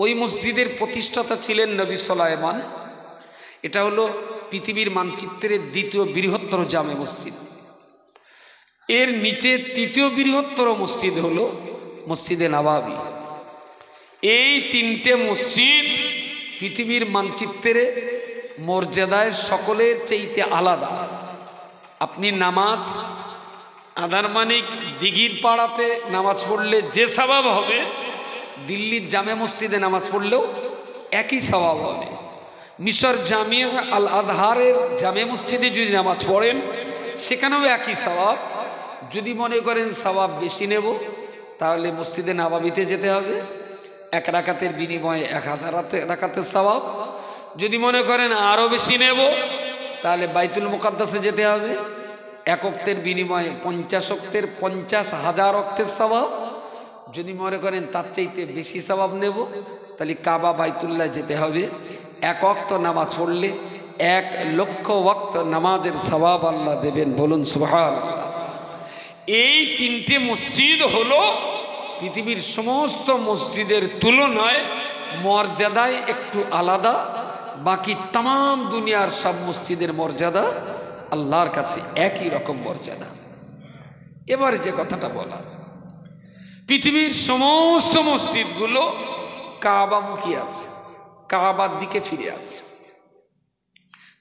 ওই মসজিদের প্রতিষ্ঠাতা ছিলেন নবী সুলাইমান। এটা হলো পৃথিবীর মানচিত্রের দ্বিতীয় বৃহত্তর জামে মসজিদ। এর নিচে তৃতীয় বৃহত্তর মসজিদ হলো মসজিদে নববী। এই 3টে মসজিদ পৃথিবীর মানচিত্রে মর্যাদায় সকলের চাইতে আলাদা। আপনি নামাজ আদারমানিক দিঘির পাড়াতে নামাজ পড়লে যে সওয়াব হবে, দিল্লির জামে মসজিদে নামাজ পড়লেও একই সওয়াব হবে। মিশর জামিয়া আল আজহারের জামে মসজিদে যদি নামাজ পড়েন, সেখানেও একই সওয়াব। যদি মনে করেন সওয়াব বেশি নেব, তাহলে মসজিদে নববীতে যেতে হবে, 1 রাকাতের বিনিময়ে 1000 রাকাতের সওয়াব। যদি মনে করেন আরও বেশি নেব, তাহলে বাইতুল মুকাদ্দাসে যেতে হবে, 1 ওয়াক্তের বিনিময়ে 50 ওয়াক্তের 50,000 ওয়াক্তের সওয়াব। যদি মনে করেন তার চাইতে বেশি সওয়াব নেব, তাহলে কাবা বাইতুল্লাহ যেতে হবে। 1 ওয়াক্ত নামাজ পড়লে 1 লক্ষ ওয়াক্ত নামাজের সওয়াব আল্লাহ দেবেন, বলুন সুবহানাল্লাহ। এই 3টে মসজিদ হলো পৃথিবীর সমস্ত মসজিদের তুলনায় মর্যাদায় একটু আলাদা। বাকি তাম দুনিয়ার সব মসজিদের মর্যাদা আল্লাহর কাছে একই রকম মর্যাদা। এবারে যে কথাটা বলার, পৃথিবীর সমস্ত মসজিদগুলো কাবামুখী আছে, কাবার দিকে ফিরে আছে।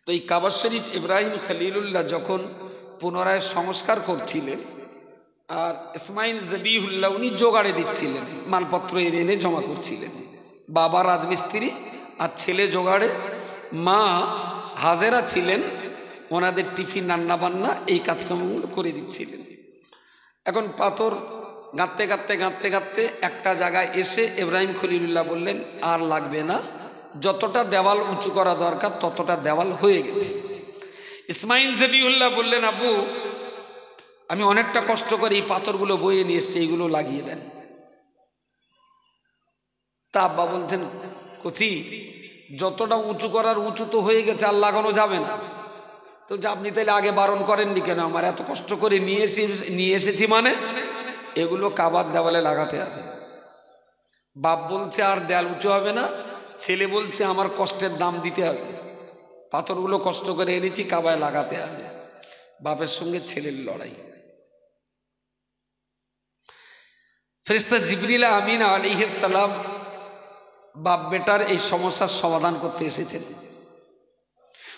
তো এই কাবা শরীফ ইব্রাহিম খলিলুল্লাহ যখন পুনরায় সংস্কার করছিলেন, আর ইসমাইল জবিহুল্লাহ উনি জোগাড়ে দিচ্ছিলেন, মালপত্র এনে জমা করছিলেন। বাবা রাজমিস্ত্রি আর ছেলে জোগাড়ে, মা হাজেরা ছিলেন, ওনাদের টিফিন রান্না বান্না এই কাজকর্মগুলো করে দিচ্ছিলেন। এখন পাথর গাঁথতে গাঁথতে গাঁথতে গাঁথতে একটা জায়গায় এসে ইব্রাহিম খলিলুল্লাহ বললেন, আর লাগবে না, যতটা দেওয়াল উঁচু করা দরকার ততটা দেওয়াল হয়ে গেছে। ইসমাইল জবিহুল্লাহ বললেন, আব্বু আমি অনেকটা কষ্ট করে এই পাথরগুলো বয়ে নিয়ে এসছি, এইগুলো লাগিয়ে দেন। তা আব্বা বলছেন, কচি যতটা উঁচু করার উঁচু তো হয়ে গেছে, আর লাগানো যাবে না। তো যে আপনি তাহলে আগে বারণ করেননি কেন? আমার এত কষ্ট করে নিয়ে এসেছি মানে এগুলো কাবার দেওয়ালে লাগাতে হবে। বাপ বলছে আর দেয়াল উঁচু হবে না, ছেলে বলছে আমার কষ্টের দাম দিতে হবে, পাথরগুলো কষ্ট করে এনেছি কাবায় লাগাতে হবে। বাপের সঙ্গে ছেলের লড়াই। ফেরেশতা জিবরিল আমিন আলাইহিস সালাম বাপ বেটার এই সমস্যার সমাধান করতে এসেছেন।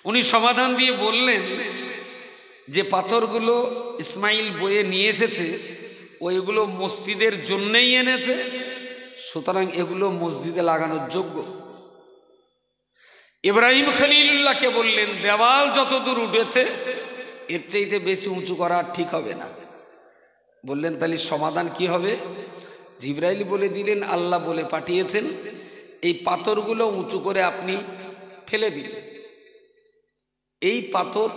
উনি সমাধান দিয়ে বললেন যে পাথরগুলো ইসমাইল বয়ে নিয়ে এসেছে ওইগুলো মসজিদের জন্যই এনেছে, সুতরাং এগুলো মসজিদে লাগানোর যোগ্য। ইব্রাহিম খলিলুল্লাহকে বললেন দেওয়াল যত দূর উঠেছে এর চাইতে বেশি উঁচু করা ঠিক হবে না। বললেন তাহলে সমাধান কি হবে? জিবরাইল বলে দিলেন আল্লাহ বলে পাঠিয়েছেন এই পাথরগুলো উঁচু করে আপনি ফেলে দিন। এই পাথর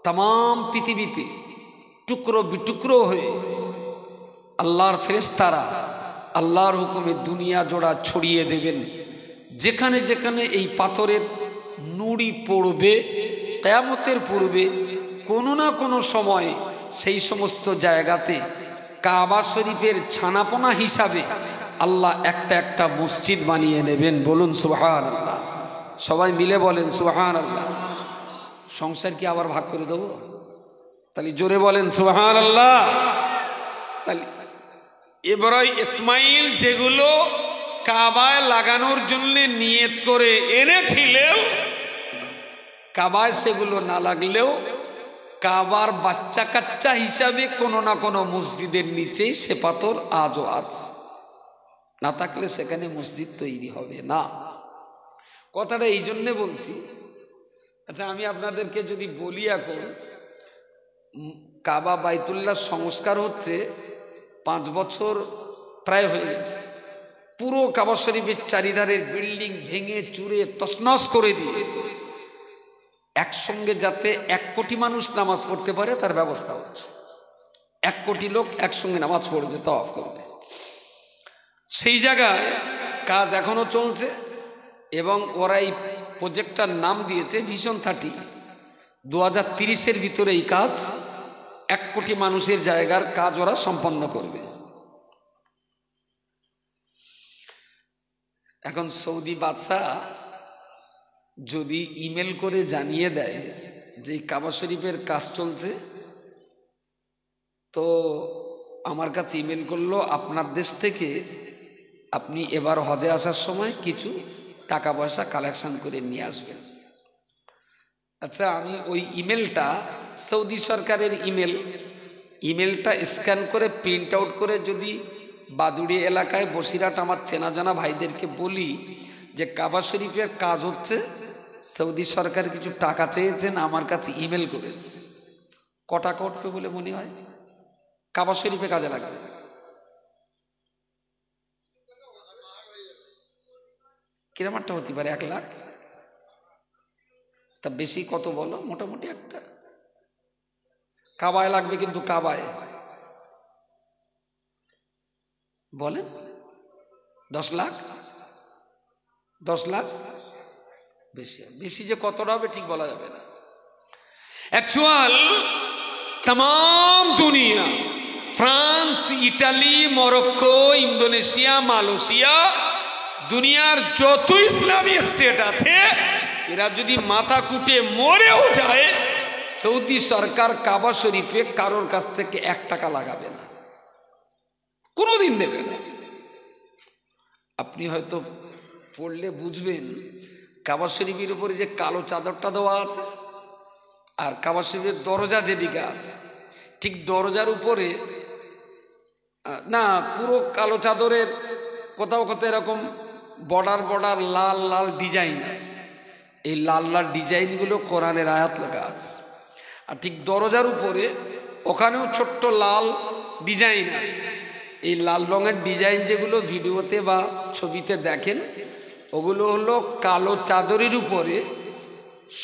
তাম পৃথিবীতে টুকরো বিটুকরো হয়ে আল্লাহর ফেরেশতারা আল্লাহর হুকুমে দুনিয়া জোড়া ছড়িয়ে দেবেন। যেখানে যেখানে এই পাথরের নুড়ি পড়বে কিয়ামতের পূর্বে কোনো না কোনো সময় সেই সমস্ত জায়গাতে কাবা শরীফের ছানাপোনা হিসাবে আল্লাহ একটা একটা মসজিদ বানিয়ে নেবেন। বলুন সুবহানাল্লাহ। সবাই মিলে বলেন সুবহানাল্লাহ। সংসার কি আবার ভাগ করে দেবো? তাহলে জোরে বলেন সুবহানাল্লাহ। তাহলে ইব্রাহিম ইসমাইল যেগুলো কাবায় লাগানোর জন্য নিয়ত করে এনেছিলেন, কাবায় সেগুলো না লাগলেও কাবার বাচ্চা কাচ্চা হিসাবে কোনো না কোনো মসজিদের নিচেই সে পাথর আজও আছে, না থাকলে সেখানে মসজিদ তৈরি হবে না। কথাটা এই জন্যে বলছি। আচ্ছা আমি আপনাদেরকে যদি বলি এখন কাবা বাইতুল্লাহ সংস্কার হচ্ছে 5 বছর প্রায় হয়ে গেছে। পুরো কাবা শরীফের চারিধারের বিল্ডিং ভেঙে চুরে তছনছ করে দিয়ে একসঙ্গে যাতে 1 কোটি মানুষ নামাজ পড়তে পারে তার ব্যবস্থা হচ্ছে। 1 কোটি লোক একসঙ্গে নামাজ পড়বে, তাওয়াফ করবে। সেই জায়গায় কাজ এখনো চলছে এবং ওরা এই প্রজেক্টটার নাম দিয়েছে ভিশন 30। 2030-এর ভিতরে এই কাজ 1 কোটি মানুষের জায়গার কাজ ওরা সম্পন্ন করবে। এখন সৌদি বাদশাহ যদি ইমেল করে জানিয়ে দেয় যে কাবা শরীফের কাজ চলছে, তো আমার কাছে ইমেল করলো আপনার দেশ থেকে আপনি এবার হজে আসার সময় কিছু টাকা পয়সা কালেকশন করে নিয়ে আসবেন। আচ্ছা আমি ওই ইমেলটা সৌদি সরকারের ইমেলটা স্ক্যান করে প্রিন্ট আউট করে যদি বাদুড়ি এলাকায় বসিরহাট আমার চেনা জানা ভাইদেরকে বলি যে কাবা শরীফের কাজ হচ্ছে, সৌদি সরকার কিছু টাকা চেয়েছেন, আমার কাছে ইমেল করেছে, ক টাকা উঠবে বলে মনে হয়? কাবা শরীফে কাজে লাগবে কিরম একটা হতে পারে? 1 লাখ? তা বেশি কত বলো? মোটামুটি একটা কাবায় লাগবে, কিন্তু কাবায় বলেন 10 লাখ? 10 লাখ বেশি। বেশি যে কতটা হবে ঠিক বলা যাবে না। অ্যাকচুয়াল তাম দুনিয়া, France, Italy, Morocco, Indonesia, Malaysia, দুনিয়ার যত ইসলামী স্টেট আছে এরা যদি মাথা কুটে মরেও যায়, সৌদি সরকার কাবা শরীফে কারোর কাছ থেকে 1 টাকা লাগাবে না, কোনোদিন নেবে না। আপনি হয়তো পড়লে বুঝবেন কাবা শরীফের উপরে যে কালো চাদরটা দেওয়া আছে আর কাবা শরীফের দরজা যেদিকে আছে ঠিক দরজার উপরে না, পুরো কালো চাদরের কোথাও কোথাও এরকম বর্ডার বর্ডার লাল লাল ডিজাইন আছে। এই লাল লাল ডিজাইনগুলো কোরআনের আয়াত লেখা আছে। আর ঠিক দরজার উপরে ওখানেও ছোট্ট লাল ডিজাইন আছে। এই লাল রঙের ডিজাইন যেগুলো ভিডিওতে বা ছবিতে দেখেন ওগুলো হলো কালো চাদরের উপরে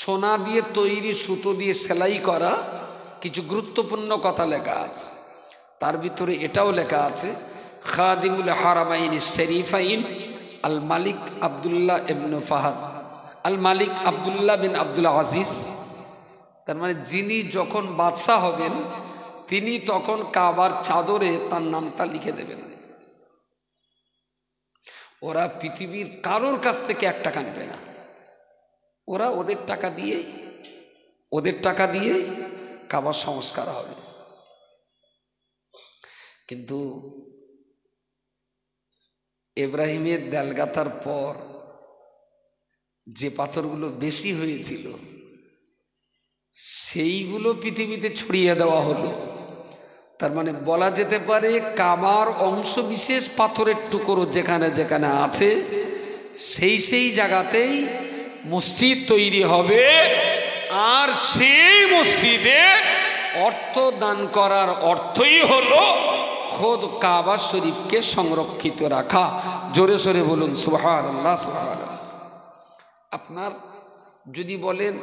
সোনা দিয়ে তৈরি সুতো দিয়ে সেলাই করা কিছু গুরুত্বপূর্ণ কথা লেখা আছে। তার ভিতরে এটাও লেখা আছে খাদিমুল হারামাইন শরীফাইন আল মালিক আবদুল্লাহ ইবনে ফাহাদ আল মালিক আবদুল্লাহ বিন আব্দুল আজিজ। তার মানে যিনি যখন বাদশাহ হবেন তিনি তখন কাবার চাদরে তার নামটা লিখে দেবেন। ওরা পৃথিবীর কারোর কাছ থেকে 1 টাকা নেবে না। ওরা ওদের টাকা দিয়ে কাবা সংস্কার হবে। কিন্তু ইব্রাহিমের দেলগাতার পর যে পাথরগুলো বেশি হয়েছিল সেইগুলো পৃথিবীতে ছড়িয়ে দেওয়া হলো। তার মানে বলা যেতে পারে কাবার অংশ বিশেষ পাথরের টুকরো যেখানে যেখানে আছে সেই জায়গাতেই মসজিদ তৈরি হবে। আর সেই মসজিদে অর্থ দান করার অর্থই হলো খোদ কাবা শরীফকে সংরক্ষিত রাখা। জোরে সোরে বলুন সুবহানাল্লাহ, সুবহানাল্লাহ। আপনার যদি বলেন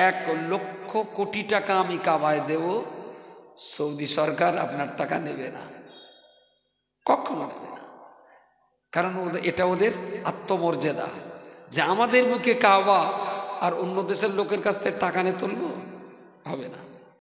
1 লক্ষ কোটি টাকা আমি কাবায় দেব, সৌদি সরকার আপনার টাকা নেবে না, কখনো নেবে না। কারণ এটা ওদের আত্মমর্যাদা যে আমাদের মুখে কাবা আর অন্য দেশের লোকের কাছ থেকে টাকা নিয়ে তুলবো, হবে না।